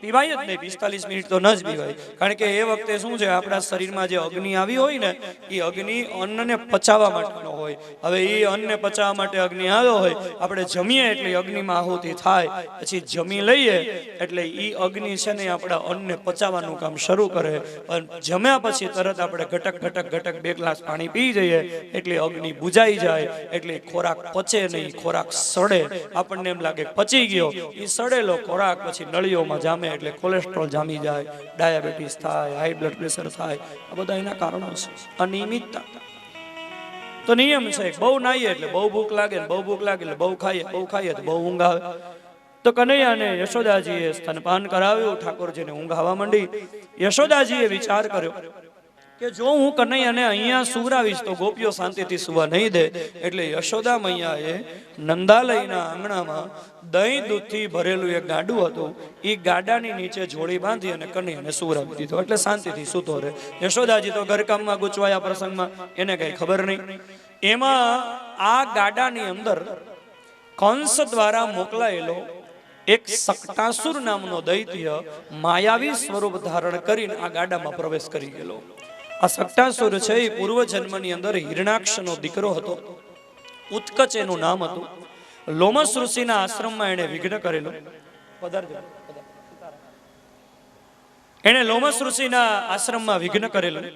પીવાય જ નહીં, 45 મિનિટ તો ન જ પીવાય. કારણ કે એ વખતે શું છે, આપણા શરીરમાં જે અગ્નિ આવી હોય ને એ અગ્નિ અન્નને પચાવવા માટેનો હોય. હોય. હવે એ અન્નને પચાવવા માટે અગ્નિ આવ્યો હોય, આપણે જમીએ એટલે અગ્નિમાં આહુતિ થાય, પછી જમી લઈએ એટલે એ અગ્નિ છે ને આપણા અન્નને પચાવવાનું કામ શરૂ કરે. જમ્યા પછી તરત આપણે ઘટક ઘટક ઘટક 2 ગ્લાસ પાણી પી જઈએ એટલે અગ્નિ બુજાઈ જાય, એટલે ખોરાક પચે નહીં, ખોરાક સડે. આપણને એમ લાગે પચી ગયો, એ સડેલો ખોરાક પછી નળીઓમાં જામે એટલે કોલેસ્ટ્રોલ જામી જાય, ડાયાબિટીસ થાય, હાઈ બ્લડ પ્રેશર થાય. આ બધા એના કારણો છે. અનિયમિતતા. તો નિયમ છે, બહુ નાહીએ એટલે બહુ ભૂખ લાગે, બહુ ભૂખ લાગે એટલે બહુ ખાઈએ તો બહુ ઊંઘ આવે. તો કનૈયાને યશોદાજીએ સ્તનપાન કરાવ્યું, ઠાકોરજીને ઊંઘ આવવા માંડી. યશોદાજીએ વિચાર કર્યો કે જો હું કનૈયાને અહીંયા સુવરાવીશ તો ગોપીઓ શાંતિથી સુવા નહીં દે. એટલે યશોદા મૈયાએ નંદાલયના આંગણામાં દહીં દૂધથી ભરેલું એક ગાડું હતું, એ ગાડાની નીચે જોડી બાંધી અને કનૈયાને સુવરાવી દીધો, એટલે શાંતિથી સૂતો રહે. યશોદાજી તો ઘરકામમાં ગૂંચવાયા પ્રસંગમાં, એને કઈ ખબર નહીં. એમાં આ ગાડાની અંદર કંસ દ્વારા મોકલાયેલો એક સકટાસુર નામનો દૈત્ય માયાવી સ્વરૂપ ધારણ કરીને આ ગાડામાં પ્રવેશ કરી ગયેલો. આ સકટાસુર છે એ પૂર્વ જન્મની અંદર હિરણાક્ષનો દીકરો હતો. ઉત્કચ એનું નામ હતું. લોમસ ઋષિના આશ્રમમાં એને વિઘ્ન કરેલો. એને લોમસ ઋષિના આશ્રમમાં વિઘ્ન કરેલું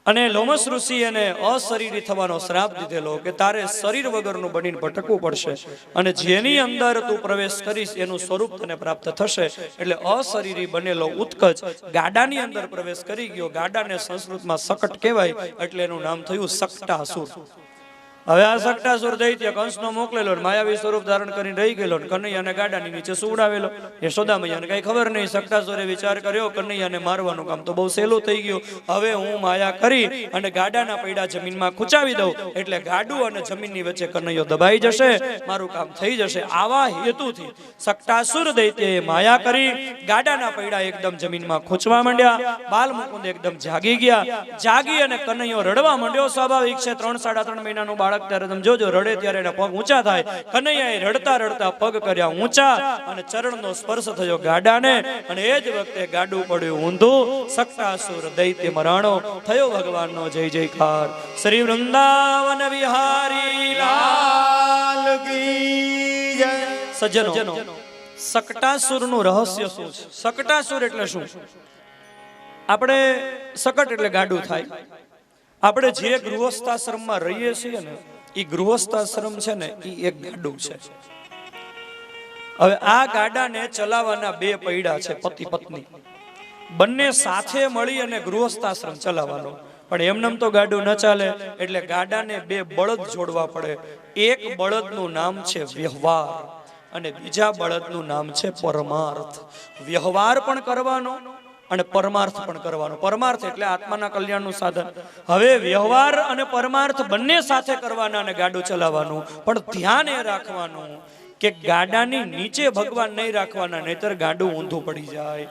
અને લોમસ ઋષિ એને અશરીરી થવાનો શ્રાપ દીધેલો કે તારે શરીર વગરનું બનીને ભટકવું પડશે અને જેની અંદર તું પ્રવેશ કરીશ એનું સ્વરૂપ તને પ્રાપ્ત થશે. એટલે અશરીરી બનેલો ઉત્કચ ગાડાની અંદર પ્રવેશ કરી ગયો. ગાડાને સંસ્કૃતમાં સકટ કહેવાય, એટલે એનું નામ થયું સકટાસુર. હવે આ સકટાસુર દૈત્ય કંસનો મોકલેલો, માયાવી સ્વરૂપ ધારણ કરીને રહી ગયેલો, કનૈયાને ગાડાની નીચે સુવડાવેલો. યશોદા મૈયાને કઈ ખબર નહીં. સકટાસુરે વિચાર કર્યો કનૈયાને મારવાનું કામ તો બહુ સહેલું થઈ ગયું, હવે હું માયા કરી અને ગાડાના પૈડા જમીનમાં ખૂંચાવી દઉં એટલે ગાડું અને જમીનની વચ્ચે કનૈયો દબાઈ જશે, મારું કામ થઈ જશે. આવા હેતુથી સકટાસુર દૈત્યએ માયા કરી, ગાડાના પૈડા એકદમ જમીનમાં ખૂંચવા માંડ્યા. બાલ મુકુંદ એકદમ જાગી ગયા. જાગી અને કનૈયો રડવા માંડ્યો. સ્વાભાવિક છે, 3-3.5 મહિનાનું બાળક ત્યારે તમે જોજો રડે ત્યારે એના પગ ઊંચા થાય. કનૈયાએ રડતા રડતા પગ કર્યા ઊંચા અને ચરણનો સ્પર્શ થયો ગાડાને અને એ જ વખતે ગાડું પડ્યું ઊંધું. સકટાસુર દૈત્ય મરાણો થયો. ભગવાનનો જય જયકાર. શ્રી વૃંદાવન વિહારી લાલ કી જય. સજ્જનો, સકટાસુરનું રહસ્ય શું છે? સકટાસુર એટલે શું? આપણે સકટ એટલે ગાડું થાય. આપણે જે ગૃહસ્થાશ્રમમાં રહીએ છીએ ને એ ગૃહસ્થાશ્રમ છે ને એ એક ગાડું છે. હવે આ ગાડાને ચલાવવાના 2 પૈડા છે, પતિ પત્ની બંને સાથે મળી અને ગૃહસ્થાશ્રમ ચલાવવાનો. પણ એમનેમ તો ગાડું ન ચાલે, એટલે ગાડાને 2 બળદ જોડવા પડે. એક બળદનું નામ છે વ્યવહાર અને બીજા બળદનું નામ છે પરમાર્થ. વ્યવહાર પણ કરવાનો અને પરમાર્થ પણ કરવાનો. પરમાર્થ એટલે આત્માના કલ્યાણનું સાધન. હવે વ્યવહાર અને પરમાર્થ બંને સાથે કરવાના અને ગાડું ચલાવવાનું. પણ ધ્યાન એ રાખવાનું કે ગાડાની નીચે ભગવાન નહીં રાખવાના, નહીતર ગાડું ઊંધું પડી જાય.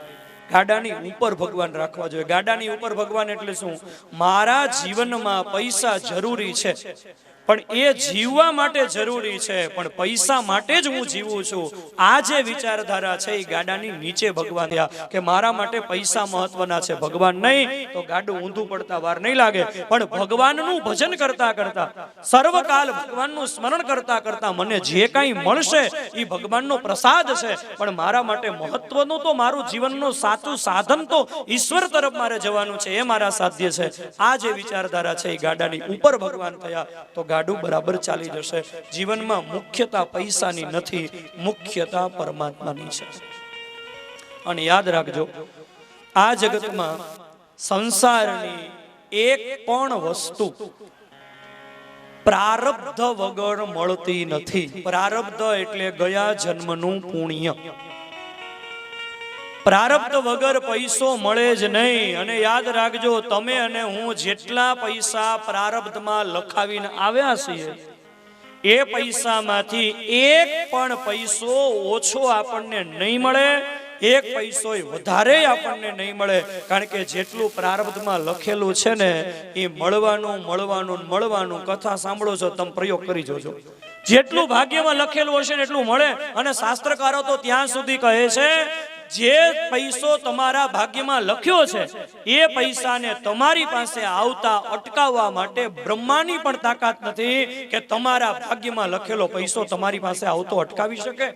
ગાડાની ઉપર ભગવાન રાખવા જોઈએ. ગાડાની ઉપર ભગવાન એટલે શું? મારા જીવનમાં પૈસા જરૂરી છે પણ એ જીવવા માટે જરૂરી છે, પણ પૈસા માટે જ હું જીવું છું. આ જે વિચારધારા છે એ ગાડાની નીચે ભગવાન થયા કે મારા માટે પૈસા મહત્વના છે, ભગવાન નહીં. તો ગાડું ઊંધું પડતા વાર નહીં લાગે. પણ ભગવાનનું ભજન કરતા કરતા, સર્વકાલ ભગવાનનું સ્મરણ કરતા કરતા મને જે કાંઈ મળશે એ ભગવાનનો પ્રસાદ છે. પણ મારા માટે મહત્વનું તો મારું જીવનનું સાચું સાધન તો ઈશ્વર તરફ મારે જવાનું છે, એ મારા સાધ્ય છે. આ જે વિચારધારા છે એ ગાડાની ઉપર ભગવાન થયા તો ગાડું બરાબર ચાલી જશે. જીવનમાં મુખ્યતા પૈસાની નથી, મુખ્યતા પરમાત્માની છે. અને યાદ રાખજો, આ જગતમાં સંસારની એક પણ વસ્તુ પ્રારબ્ધ વગર મળતી નથી. પ્રારબ્ધ એટલે ગયા જન્મનું પુણ્ય. પ્રારબ્ધ વગર પૈસો મળે જ નહીં. અને યાદ રાખજો, તમે અને હું જેટલા પૈસા પ્રારબ્ધમાં લખાવીને આવ્યા છીએ એ પૈસામાંથી એક પણ પૈસો ઓછો આપણને નહીં મળે, એક પૈસો વધારે આપણને નહીં મળે. કારણ કે જેટલું પ્રારબ્ધમાં લખેલું છે ને એ મળવાનું મળવાનું મળવાનું. કથા સાંભળો છો તમે, પ્રયોગ કરી જોજો. જેટલું ભાગ્યમાં લખેલું હશે ને એટલું મળે. અને શાસ્ત્રકારો તો ત્યાં સુધી કહે છે જે પૈસો તમારા ભાગ્યમાં લખ્યો છે એ પૈસાને તમારી પાસે આવતા અટકાવવા માટે બ્રહ્માની પણ તાકાત નથી કે તમારા ભાગ્યમાં લખેલો પૈસો તમારી પાસે આવતો અટકાવી શકે.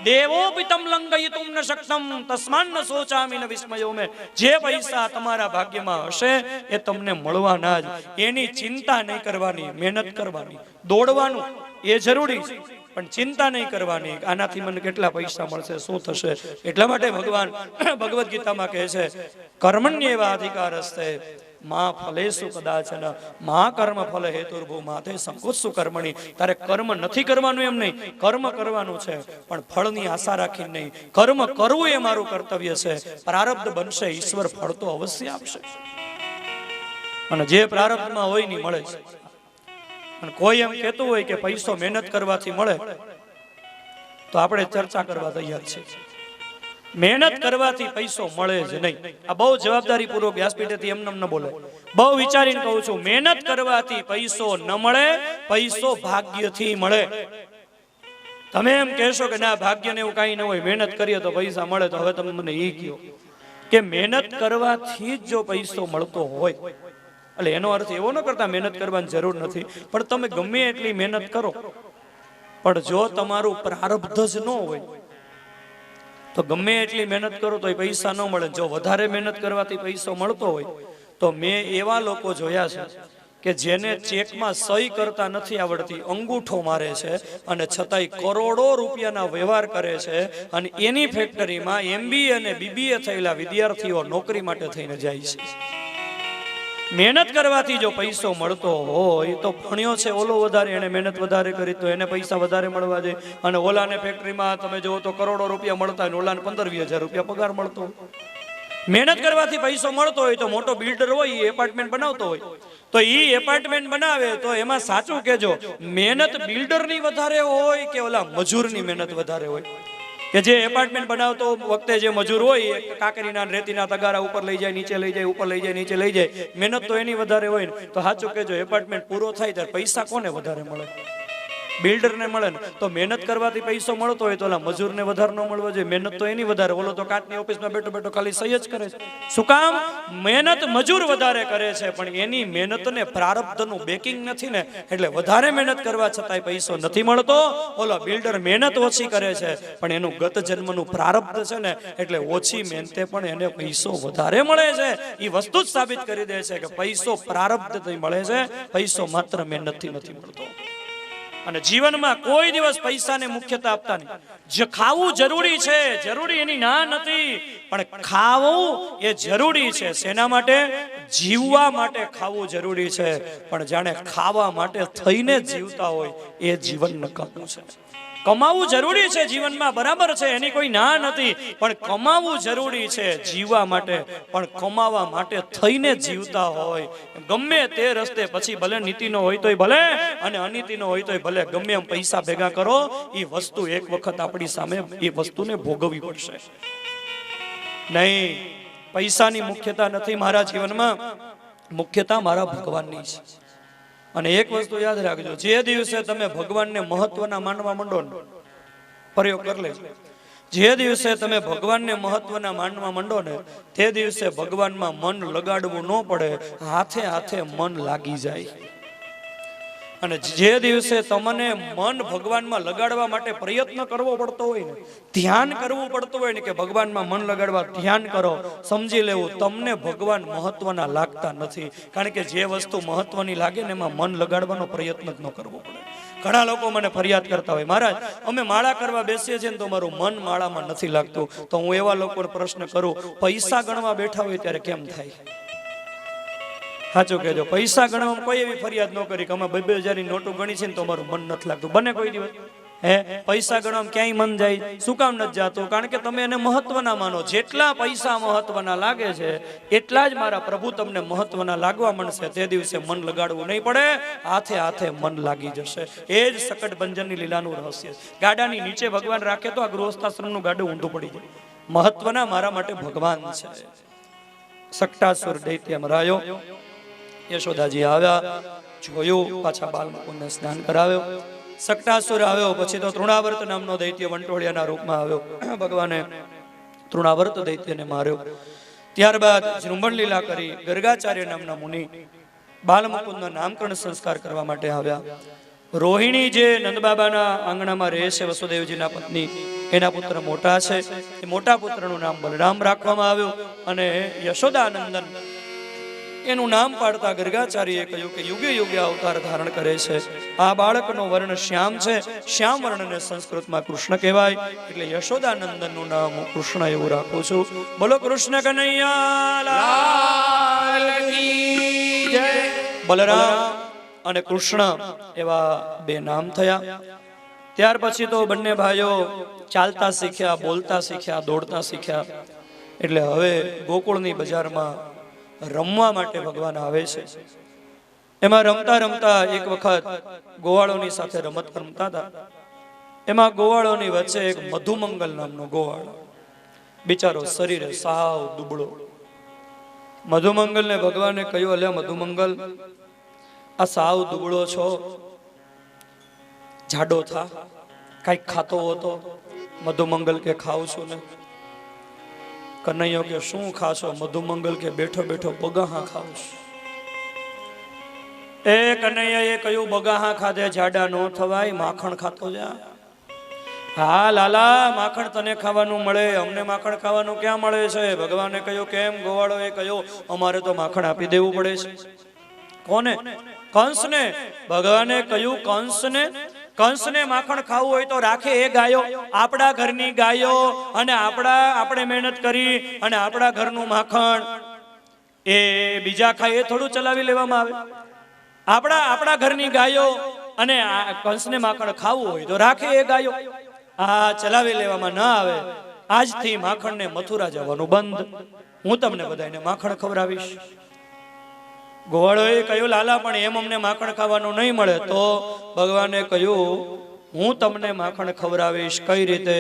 દેવોપિતમ લંઘયિતુમ ન શક્તમ તસ્માન ન શોચામિ ન વિસ્મયો મે. જે પૈસા તમારા ભાગ્યમાં હશે એ તમને મળવાના જ. એની ચિંતા નહીં કરવાની, મહેનત કરવાની, દોડવાનું એ જરૂરી છે, પણ ચિંતા નહીં કરવાની આનાથી મને કેટલા પૈસા મળશે, શું થશે. એટલા માટે ભગવાન ભગવદ્ ગીતામાં કહે છે કર્મણ્યેવ અધિકારસ્તે મા ફલેષુ કદાચન મા કર્મ ફલ હેતુર્ભૂ માતે સંકોચસુ કર્મણી. તારે કર્મ નથી કરવાનું એમ નહીં, કર્મ કરવાનું છે પણ ફળની આશા રાખીને નહીં. કર્મ કરવું એ મારું કર્તવ્ય છે. પ્રારબ્ધ બનશે, ઈશ્વર ફળ તો અવશ્ય આપશે, અને જે પ્રારબ્ધમાં હોય ની મળે છે. અને કોઈ એમ કહેતું હોય કે પૈસો મહેનત કરવાથી મળે તો આપણે ચર્ચા કરવા તૈયાર છે. મહેનત કરવાથી પૈસો મળે જ નહીં. આ બહુ જવાબદારી પૂર્વક વ્યાસપીઠેથી એમ ન બોલે, બહુ વિચારીને કહું છું. મહેનત કરવાથી પૈસો ન મળે, પૈસો ભાગ્યથી મળે. તમે એમ કહેશો કે ના ભાગ્યને એવું કાંઈ ન હોય, મહેનત કરીએ તો પૈસા મળે, તો હવે તમે મને એ કહો કે મહેનત કરવાથી જ જો પૈસો મળતો હોય, એટલે એનો અર્થ એવો ન કરતા મહેનત કરવાની જરૂર નથી, પણ તમે ગમે એટલી મહેનત કરો પણ જો તમારું પ્રારબ્ધ જ ન હોય તો ગમે એટલી મહેનત કરો તો પૈસા ન મળે. જો વધારે મહેનત કરવાથી પૈસો મળતો હોય તો મેં એવા લોકો જોયા છે કે જેને ચેકમાં સહી કરતા નથી આવડતી, અંગૂઠો મારે છે અને છતાંય કરોડો રૂપિયાના વ્યવહાર કરે છે, અને એની ફેક્ટરીમાં MBA અને BBA થયેલા વિદ્યાર્થીઓ નોકરી માટે થઈને જાય છે. મહેનત કરવાથી જો પૈસો મળતો હોય તો ભણ્યો છે ઓલો વધારે, એને મહેનત વધારે કરી તો એને પૈસા વધારે મળવા જોઈએ. અને ઓલાને ફેક્ટરીમાં તમે જુઓ તો કરોડો રૂપિયા મળતા હોય, ઓલાને 15-20 હજાર રૂપિયા પગાર મળતો હોય. મહેનત કરવાથી પૈસો મળતો હોય તો મોટો બિલ્ડર હોય, એ એપાર્ટમેન્ટ બનાવતો હોય તો એ એપાર્ટમેન્ટ બનાવે તો એમાં સાચું કેજો મહેનત બિલ્ડરની વધારે હોય કે ઓલા મજૂરની મહેનત વધારે હોય? કે જે એપાર્ટમેન્ટ બનાવતો વખતે જે મજૂર હોય એ કાકરીના રેતીના તગારા ઉપર લઈ જાય, નીચે લઈ જાય, ઉપર લઈ જાય, નીચે લઈ જાય, મહેનત તો એની વધારે હોય ને. તો સાચું કેજો એપાર્ટમેન્ટ પૂરો થાય ત્યારે પૈસા કોને વધારે મળે? બિલ્ડરને મળે ને. તો મહેનત કરવાથી પૈસો મળતો હોય તો ઓલા મજૂરને વધારે ન મળવો જોઈએ, મહેનત તો એની વધારે. ઓલો તો કાચની ઓફિસમાં બેઠો બેઠો ખાલી સહી જ કરે છે. શું કામ? મહેનત મજૂર વધારે કરે છે પણ એની મહેનતને પ્રારબ્ધનું બેકિંગ નથી ને, એટલે વધારે મહેનત કરવા છતાંય પૈસો નથી મળતો. ઓલો બિલ્ડર મહેનત ઓછી કરે છે પણ એનું ગત જન્મનું પ્રારબ્ધ છે ને, એટલે ઓછી મહેનતે પણ એને પૈસો વધારે મળે છે. એ વસ્તુ જ સાબિત કરી દે છે કે પૈસો પ્રારબ્ધથી મળે છે, પૈસો માત્ર મહેનતથી નથી મળતો. અને જીવનમાં કોઈ દિવસ પૈસાને મુખ્યતા આપતા નહીં. જે ખાવું જરૂરી છે, જરૂરી એની ના નથી, પણ ખાવું એ જરૂરી છે. શેના માટે? જીવવા માટે ખાવું જરૂરી છે, પણ જાણે ખાવા માટે થઈને જીવતા હોય એ જીવન નકામું છે. કમાવું જરૂરી છે જીવનમાં, બરાબર છે, એની કોઈ ના નથી, પણ કમાવું જરૂરી છે જીવવા માટે. પણ કમાવા માટે થઈને જીવતા હોય ગમે તે રસ્તે, પછી ભલે નીતિનો હોય તોય ભલે અને અનીતિનો હોય તોય ભલે, ગમે એમ પૈસા ભેગા કરો, એ વસ્તુ એક વખત આપણી સામે એ વસ્તુને ભોગવવી પડશે. નહીં, પૈસાની મુખ્યતા નથી મારા જીવનમાં, મુખ્યતા મારા ભગવાનની છે. અને એક વસ્તુ યાદ રાખજો, જે દિવસે તમે ભગવાનને મહત્વના માનવા માંડો ને, પ્રયોગ કરી લેજો, જે દિવસે તમે ભગવાનને મહત્વના માનવા માંડો ને તે દિવસે ભગવાનમાં મન લગાડવું ન પડે, હાથે હાથે મન લાગી જાય. અને જે દિવસે તમને મન ભગવાનમાં લગાડવા માટે પ્રયત્ન કરવો પડતો હોય ને, ધ્યાન કરવું પડતું હોય ને કે ભગવાનમાં મન લગાડવા ધ્યાન કરો, સમજી લેવું તમને ભગવાન મહત્વના લાગતા નથી. કારણ કે જે વસ્તુ મહત્વની લાગે ને એમાં મન લગાડવાનો પ્રયત્ન જ ન કરવો પડે. ઘણા લોકો મને ફરિયાદ કરતા હોય, મહારાજ અમે માળા કરવા બેસીએ છીએ ને તો મારું મન માળામાં નથી લાગતું. તો હું એવા લોકોને પ્રશ્ન કરું, પૈસા ગણવા બેઠા હોય ત્યારે કેમ થાય? સાચું કહેજો, પૈસા ગણવામાં કોઈ એવી ફરિયાદ ન કરી કે અમે 2,000 ની નોટો ગણી છે ને તો મારું મન નથી લાગતું. બને કોઈ દિવસ? પૈસા ગણવામાં ક્યાંય મન જાય? શું કામ નથી જાતું? કારણ કે તમે એને મહત્વના માનો. જેટલા પૈસા મહત્વના લાગે છે એટલા જ મારા પ્રભુ તમને મહત્વના લાગવા મળશે. તે દિવસે મન લગાડવું નહીં પડે, હાથે હાથે મન લાગી જશે. એ જ સકટ બંજનની લીલાનું રહસ્ય. ગાડાની નીચે ભગવાન રાખે તો આ ગૃહસ્થાશ્રમનું ગાડું ઊંધું પડી જાય. મહત્વના મારા માટે ભગવાન છે. સકટાસુર દૈત્ય મરાયો, યશોદાજી આવ્યા, જોયું, પાછા બાલ મુકુંદને સ્નાન કરાવ્યો. સકટાસુર આવ્યો પછી તો તૃણાવર્ત નામનો દૈત્ય વંટોળિયાના રૂપમાં આવ્યો. ભગવાને તૃણાવર્ત દૈત્યને માર્યો. ત્યારબાદ જૃંભણ લીલા કરી ગર્ગાચાર્ય નામના મુનિ બાલમુકુંદનો નામકરણ સંસ્કાર કરવા માટે આવ્યા. રોહિણી જે નંદબાબાના આંગણામાં રહે છે, વસુદેવજીના પત્ની, એના પુત્ર મોટા છે. એ મોટા પુત્રનું નામ બલરામ રાખવામાં આવ્યું અને યશોદાનંદન એનું નામ પાડતા ગર્ગાચાર્યએ કહ્યું કે યુગે યુગે અવતાર ધારણ કરે છે. આ બાળકનો વર્ણ શ્યામ છે. શ્યામ વર્ણને સંસ્કૃતમાં કૃષ્ણ કહેવાય, એટલે યશોદાનંદનનું નામ હું કૃષ્ણ એવું રાખું છું. બોલો કૃષ્ણ કનૈયા લાલ કી જય. બલરામ અને કૃષ્ણ એવા બે નામ થયા. ત્યાર પછી તો બંને ભાઈઓ ચાલતા શીખ્યા, બોલતા શીખ્યા, દોડતા શીખ્યા. એટલે હવે ગોકુળની બજારમાં રમવા માટે ભગવાન આવે છે. એમાં રમતા રમતા એક વખત ગોવાળોની સાથે રમત રમતા હતા. એમાં ગોવાળોની વચ્ચે એક મધુમંગલ નામનો ગોવાળો, બિચારો શરીરે સાવ દુબળો. મધુમંગલને ભગવાને કહ્યું, અલ્યા મધુમંગલ, આ સાવ દુબળો છો, જાડો થા, કઈક ખાતો હતો. મધુમંગલ કે ખાઉં છું ને. કનૈયો કે શું ખાશો? મધુમંગલ કે બેઠો બેઠો બગાહા ખાઉં છું. એ કનૈયાએ કહ્યું, બગાહા ખાધે જાડા નો થવાય, માખણ ખાતો જા. હા લાલા, માખણ તને ખાવાનું મળે, અમને માખણ ખાવાનું ક્યાં મળે છે? ભગવાને કહ્યું, કેમ? ગોવાળોએ કહ્યું, અમારે તો માખણ આપી દેવું પડે છે. કોને? કંસને. ભગવાને કહ્યું, કંસને? કંસને માખણ ખાવું હોય તો રાખે એ ગાયો, આપણા ઘરની ગાયો, અને આપણે મહેનત કરી અને આપણા ઘરનું માખણ એ બીજા ખાય, એ થોડું ચલાવી લેવામાં આવે? આપણા ઘરની ગાયો અને કંસને માખણ ખાવું હોય તો રાખે એ ગાયો, આ ચલાવી લેવામાં ના આવે. આજથી માખણને મથુરા જવાનું બંધ. હું તમને બધાને માખણ ખવડાવીશ. ગોવાળોએ કહ્યું, લાલા પણ એમ અમને માખણ ખાવાનું નહીં મળે. તો ભગવાને કહ્યું, હું તમને માખણ ખવડાવીશ. કઈ રીતે?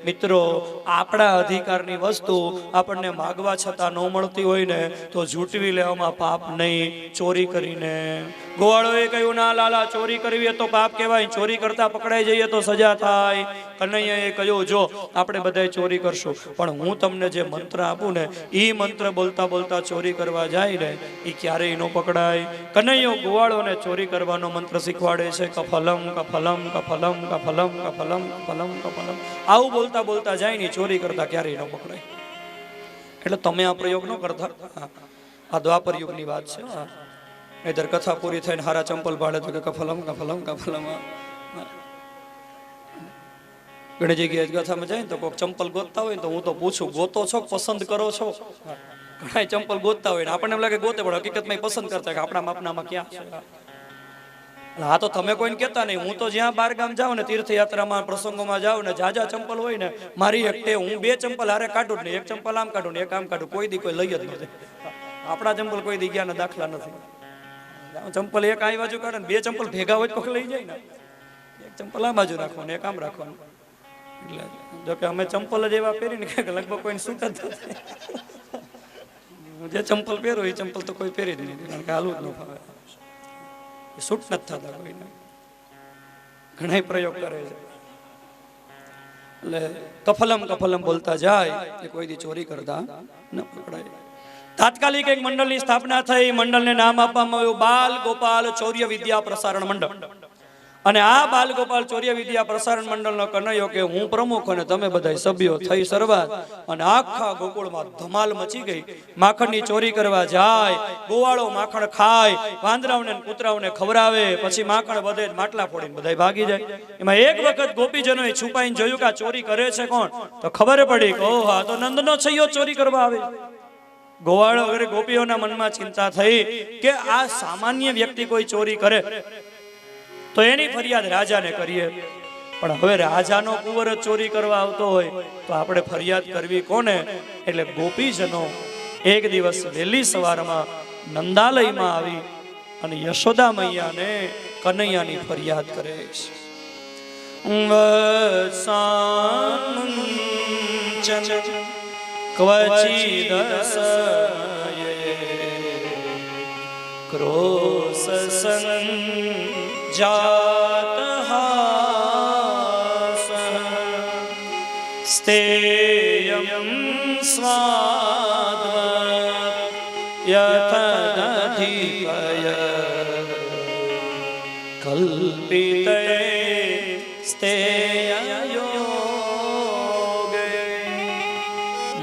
મિત્રો, આપણા અધિકારની વસ્તુ આપણને માગવા છતાં ન મળતી હોય ને તો ઝૂંટવી લેવામાં પાપ નહીં, ચોરી કરીને. ગોવાળોએ કહ્યું, ના લાલા, ચોરી કરવી તો પાપ કહેવાય, ચોરી કરતા પકડાઈ જઈએ તો સજા થાય. કનૈયાએ કહ્યું, જો આપણે બધા ચોરી કરશું, પણ હું તમને જે મંત્ર આપું ને એ મંત્ર બોલતા બોલતા ચોરી કરવા જાય ને એ ક્યારેય ન પકડાય. કનૈયો ગોવાળોને ચોરી કરવાનો મંત્ર શીખવાડે છે. કફલમ કફલમ કફલમ કફલમ કફલમ કફલમ કફલમ, આવું બોલતા બોલતા જાય ને ચોરી કરતા ક્યારેય ન પકડાય. એટલે તમે આ પ્રયોગ ન કરતા. આ દ્વાપર યુગની વાત છે. નહીતર કથા પૂરી થઈને હારા ચંપલ પાડે તો કે કફલમ કફલમ કફલમ. ઘણી જગ્યાએ કથામાં જાય ને તો કોઈક ચંપલ ગોતતા હોય ને તો હું તો પૂછું, ગોતો છો પસંદ કરો છો? ઘણા ચંપલ ગોતતા હોય ને આપણને એમ લાગે ગોતે, પણ હકીકતમાં પસંદ કરતા કે આપણા માપનામાં ક્યાં છે. હા, તો તમે કોઈને કહેતા નહીં. હું તો જ્યાં બાર ગામ જાઉં ને, તીર્થયાત્રામાં પ્રસંગોમાં જાઉં ને, જાજા ચંપલ હોય ને, મારી એક ટેવ, હું બે ચંપલ હારે કાઢું ને, એક ચંપલ આમ કાઢું ને એક આમ કાઢું. કોઈ દી કોઈ લઈ જ નથી. આપણા ચંપલ કોઈ દી ગયા દાખલા નથી. ચંપલ એક આ બાજુ કાઢે ને બે ચંપલ ભેગા હોય કોઈ લઈ જાય ને, એક ચંપલ આ બાજુ રાખવાનું, એક આમ રાખવાનું. એટલે જો કે અમે ચંપલ જ એવા પહેરીને કે લગભગ કોઈને સૂટ જ નથી. જે ચંપલ પહેરો એ ચંપલ તો કોઈ પહેરી જ નહીં, કારણ કે હાલવું જ ન ફાવે. સૂટ નથી થતા કોઈને. ઘણા પ્રયોગ કરે છે. એટલે કફલમ કફલમ બોલતા જાય એ કોઈ દી ચોરી કરતા ન પકડાય. તાત્કાલિક એક મંડળની સ્થાપના થઈ. મંડળને નામ આપવામાં આવ્યું બાલ ગોપાલ ચૌર્ય વિદ્યા પ્રસારણ મંડળ. અને આ બાલ ગોપાલ ચૌર્ય વિદ્યા પ્રસારણ મંડળનો કનૈયો કે હું પ્રમુખ અને તમે બધા સભ્યો થઈ શરૂઆત. અને આખા ગોકુળમાં ધમાલ મચી ગઈ. માખણની ચોરી કરવા જાય, ગોવાળો માખણ ખાય, વાંદરાઓને કૂતરાઓને ખવડાવે, પછી માખણ વધે માટલા ફોડીને બધા ભાગી જાય. એમાં એક વખત ગોપીજનોએ છુપાઈને જોયું કે આ ચોરી કરે છે કોણ, તો ખબર પડી કે ઓહ, આ તો નંદનો છૈયો ચોરી કરવા આવે. ગોવાળો વગેરે ગોપીઓના મનમાં ચિંતા થઈ કે આ સામાન્ય વ્યક્તિ કોઈ ચોરી કરે તો એની ફરિયાદ રાજાને કરીએ. પણ હવે રાજાનો કુંવર ચોરી કરવા આવતો હોય તો આપણે ફરિયાદ કરવી કોને? એટલે ગોપીજનો એક દિવસ વહેલી સવારમાં નંદાલયમાં આવી અને યશોદા મૈયાને કનૈયાની ફરિયાદ કરે છે. ક્વચિદસયે ક્રોશ સંજાતહાસ સ્થેયં કલ્પિતે સ્તેયોગે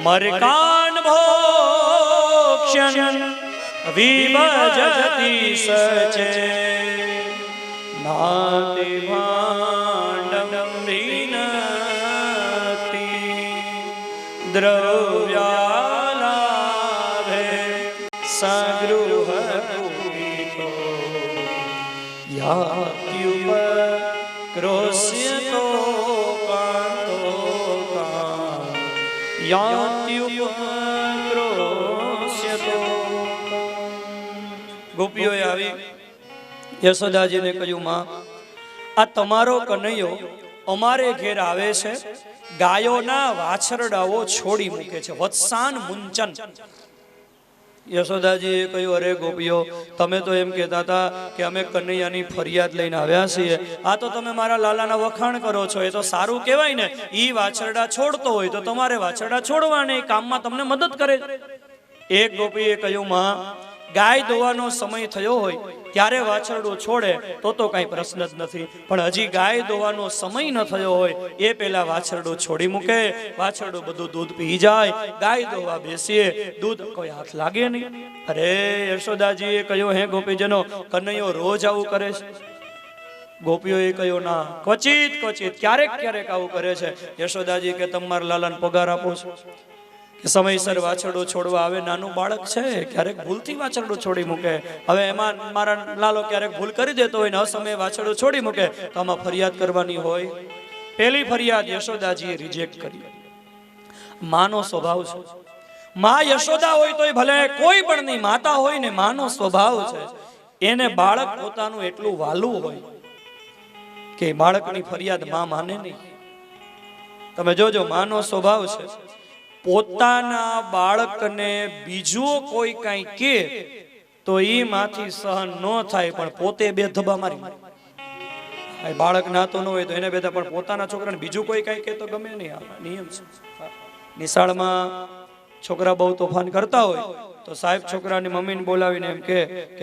મરકાન ભોક્ષ્યન વિભજતિ સચે નાતિ ભાંડમ વિનતિ દ્રવ્યાલાભે સગૃહ પૂરિતો યાત્યુપક્રોશ્યતો કાંતો યાત્યુપક્રોશ્યતો. ગોપીઓએ આવી યશોદાજીને કહ્યું, માં આ તમારો કનૈયો અમારે ઘેર આવે છે, ગાયોના વાછરડાઓ છોડી મૂકે છે, વત્સાન મુંચન. યશોદાજીએ કહ્યું, અરે ગોપીઓ, તમે તો એમ કહેતા હતા કે અમે કનૈયાની ફરિયાદ લઈને આવ્યા છીએ, આ તો તમે મારા લાલાના વખાણ કરો છો, એ તો સારું કહેવાય ને. ઈ વાછરડા છોડતો હોય તો તમારે વાછરડા છોડવાને, કામમાં તમને મદદ કરે. એક ગોપીએ કહ્યું, માં ગાય દોવાનો સમય થયો હોય ત્યારે વાછરડું છોડે તો કઈ પ્રશ્ન જ નથી, પણ હજી ગાય દોવાનો સમય ન થયો હોય એ પેલા વાછરડું છોડી મૂકે, વાછરડું બધું દૂધ પી જાય, ગાય દોવા બેસીએ, દૂધ કોઈ હાથ લાગે નહીં. અરે યશોદાજીએ કહ્યું, હે ગોપીજનો, કનૈયો રોજ આવું કરે છે? ગોપીઓએ કહ્યું, ના, ક્વચિત ક્વચિત ક્યારેક ક્યારેક આવું કરે છે. યશોદાજી કે તમારા લાલાને પગાર આપો છો કે સમયસર વાછરડું છોડવા આવે? નાનું બાળક છે, ક્યારેક ભૂલથી વાછરડું છોડી મૂકે. હવે એમાં મારા લાલો ક્યારેક ભૂલ કરી દેતો હોય ને અસમયે વાછરડું છોડી મૂકે તો આમાં ફરિયાદ કરવાની હોય? પેલી ફરિયાદ યશોદાજીએ રિજેક્ટ કરી. માનો સ્વભાવ છે. માં યશોદા હોય તોય ભલે, કોઈ પણ નહીં, માતા હોય ને માનો સ્વભાવ છે. એને બાળક પોતાનું એટલું વાલું હોય કે બાળકની ફરિયાદ માં માને નહીં. તમે જોજો, માનો સ્વભાવ છે પોતાના બાળકને બીજો કોઈ કઈ કે તો ઈ માંથી સહન ન થાય, પણ પોતે બે ધબા મારી. બાળક નાતો ન હોય તો એને બેઠા, પણ પોતાના છોકરાને બીજું કોઈ કઈ કે તો ગમે નહીં. આ નિયમ છે. નિશાળમાં છોકરા બહુ તોફાન કરતા હોય તો સાહેબ છોકરાની મમ્મીને બોલાવીને એમ કે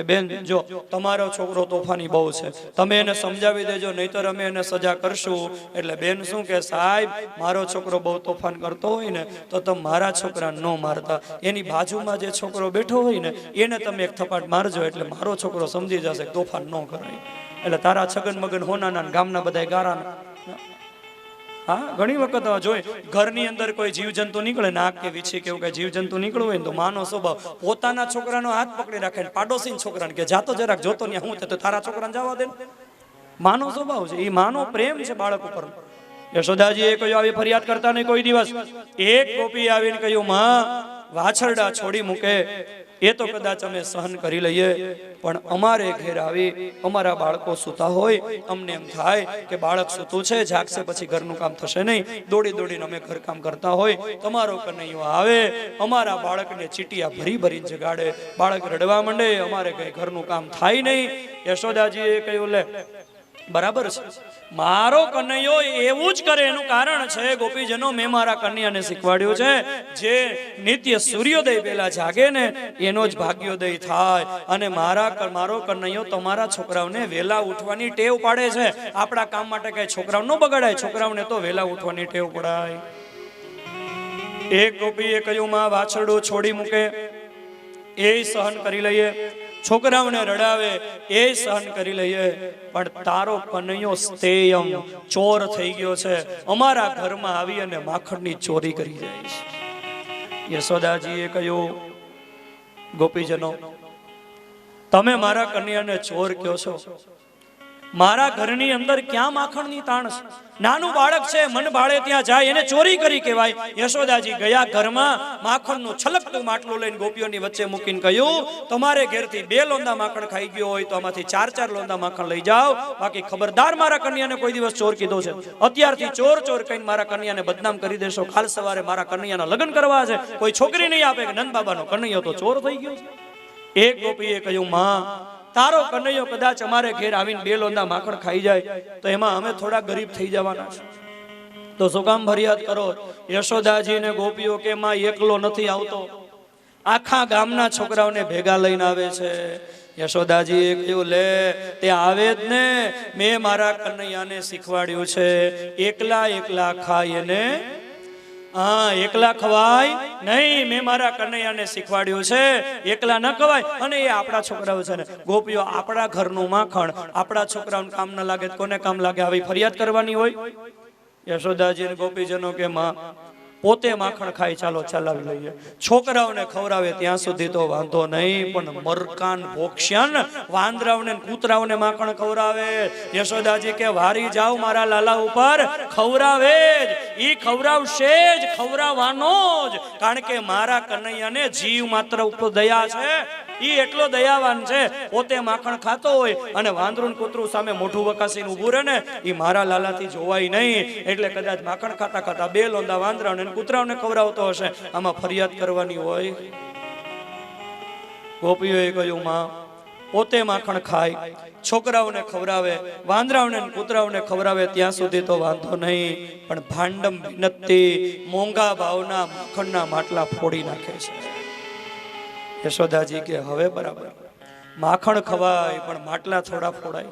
બેન, જો તમારો છોકરો તોફાની બહુ છે, તમે એને સમજાવી દેજો, નહીતર અમે એને સજા કરશું. એટલે બેન શું કે, સાહેબ મારો છોકરો બહુ તોફાન કરતો હોય ને તો તમે મારા છોકરાને ન મારતા, એની બાજુમાં જે છોકરો બેઠો હોય ને એને તમે એક થપાટ મારજો, એટલે મારો છોકરો સમજી જશે કે તોફાન ન કરાય. એટલે તારા છગન મગન હોનાના ગામના બધા ગારાના. હા, ઘણી વખત જોઈ ઘરની અંદર કોઈ જીવજંતુ નીકળે, નાક કે વીછી કે એવું કઈ જીવજંતુ નીકળવું હોય ને તો માનો સ્વભાવ પોતાના છોકરાનો હાથ પકડી રાખે ને પાડોશી છોકરાને કે જાતો જરાક જોતો ને હું તો તારા છોકરાને જવા દે. માનો સ્વભાવ છે, એ માનો પ્રેમ છે બાળક ઉપર. યશોદાજીએ કહ્યું, આવી ફરિયાદ કરતા નહીં કોઈ દિવસ. એક ગોપી આવીને કહ્યું, માં વાછરડા છોડી મૂકે એ તો કદાચ અમે સહન કરી લઈએ, પણ અમારે ઘેર આવી અમારા બાળકો સૂતા હોય, અમને એમ થાય કે બાળક સૂતું છે, જાગશે પછી ઘરનું કામ થશે નહીં, દોડી દોડીને અમે ઘરકામ કરતા હોય, તમારો કનૈયો આવે અમારા બાળકને ચીટિયા ભરી ભરીને જગાડે, બાળક રડવા માંડે, અમારે કઈ ઘરનું કામ થાય નહીં. યશોદાજીએ કહ્યું, લે બરાબર છે, મારો કનૈયો એવું જ કરે. એનું કારણ છે ગોપીજનો, મેં મારા કન્યાને શીખવાડ્યું છે, જે નિત્ય સૂર્યોદય પહેલા જાગે ને એનો જ ભાગ્યોદય થાય. અને મારો કનૈયો તમારા છોકરાઓને વેલા ઉઠવાની ટેવ પાડે છે. આપણા કામ માટે કઈ છોકરાઓ ન બગાડાય, છોકરાઓને તો વેલા ઉઠવાની ટેવ પડાય. એક ગોપીએ કહ્યું, માં વાછરડું છોડી મૂકે એ સહન કરી લઈએ, છોકરાઓને રડાવે એ સહન કરી લઈએ, પણ તારો કનૈયો સ્તેયમ ચોર થઈ ગયો છે, અમારા ઘરમાં આવી અને માખણની ચોરી કરી જાય છે. યશોદાજીએ કહ્યું, ગોપીજનો, તમે મારા કન્યાને ચોર કહો છો? મારા ઘરની અંદર ક્યાં માખણની તાણ છે? નાનું બાળક છે, મન ભાળે ત્યાં જાય, એને ચોરી કરી કહેવાય. યશોદાજી ગયા ઘરમાં, માખણનું છલકતું માટલું લઈને ગોપીઓની વચ્ચે મૂકીને કહ્યું, તમારે ઘેરથી 2 લોંદા માખણ ખાઈ ગયો હોય તો આમાંથી 4 લોંદા માખણ લઈ જાઓ, બાકી ખબરદાર મારા કન્યાને કોઈ દિવસ ચોર કીધો છે. અત્યારથી ચોર કહીને મારા કન્યાને બદનામ કરી દેશો. કાલ સવારે મારા કન્યાના લગ્ન કરવા છે, કોઈ છોકરી નહીં આપે કે નંદ બાબાનો કનૈયો તો ચોર થઈ ગયો છે. એક ગોપીએ કહ્યું, માં તારો કનૈયો કદાચ અમારે ઘેર આવીને 2 લોંદા માખણ ખાઈ જાય તો એમાં અમે થોડા ગરીબ થઈ જવાના છે, તો શું કામ ફરિયાદ કરો? યશોદાજી ને ગોપીઓ કે માં એકલો નથી આવતો, આખા ગામના છોકરાઓને ભેગા લઈને આવે છે, યશોદાજીએ કહ્યું, લે તે આવે જ ને, મેં મારા કનૈયાને શીખવાડ્યું છે એકલા એકલા ખાય એને, હા એકલા ખવાય નહીં. મેં મારા કનૈયાને શીખવાડ્યું છે એકલા ન ખવાય. અને એ આપણા છોકરાઓ છે ને ગોપીઓ, આપણા ઘરનું માખણ આપણા છોકરાઓને કામ ન લાગે તો કોને કામ લાગે? આવી ફરિયાદ કરવાની હોય? યશોદાજી અને ગોપીજનો કે માં પોતે માખણ ખાય, ચાલો ચલાવી લઈએ, છોકરાઓને ખવડાવે ત્યાં સુધી તો વાંધો નહીં, પણ મરકાન ભોક્ષ્યાન વાંદરાઓને કૂતરાઓને માખણ ખવડાવે. યશોદાજી કે વારી જાવ મારા લાલા ઉપર, ખવડાવે જ, ઈ ખવડાવશે જ, ખવડાવવાનો જ, કારણ કે મારા કનૈયાને જીવ માત્ર ઉપર દયા છે. ઈ એટલો દયાવાન છે, પોતે માખણ ખાતો હોય અને વાંદરું કૂતરું સામે મોઢું વકાસીને ઊભું રહે ને, ઈ મારા લાલાથી જોવાય નહીં. એટલે કદાચ માખણ ખાતા ખાતા બે લોંદા વાંદરાઓને કૂતરાઓને ખવડાવતો હશે, આમાં ફરિયાદ કરવાની હોય? ગોપીઓએ કહ્યું, માં પોતે માખણ ખાય, છોકરાઓને ખવડાવે, વાંદરાઓને કૂતરાઓને ખવડાવે ત્યાં સુધી તો વાંધો નહીં, પણ ભાંડમ વિનતી મોંઘા ભાવના માખણના માટલા ફોડી નાખે છે. યશોદાજી કે હવે બરાબર, માખણ ખવાય પણ માટલા થોડા ફોડાય.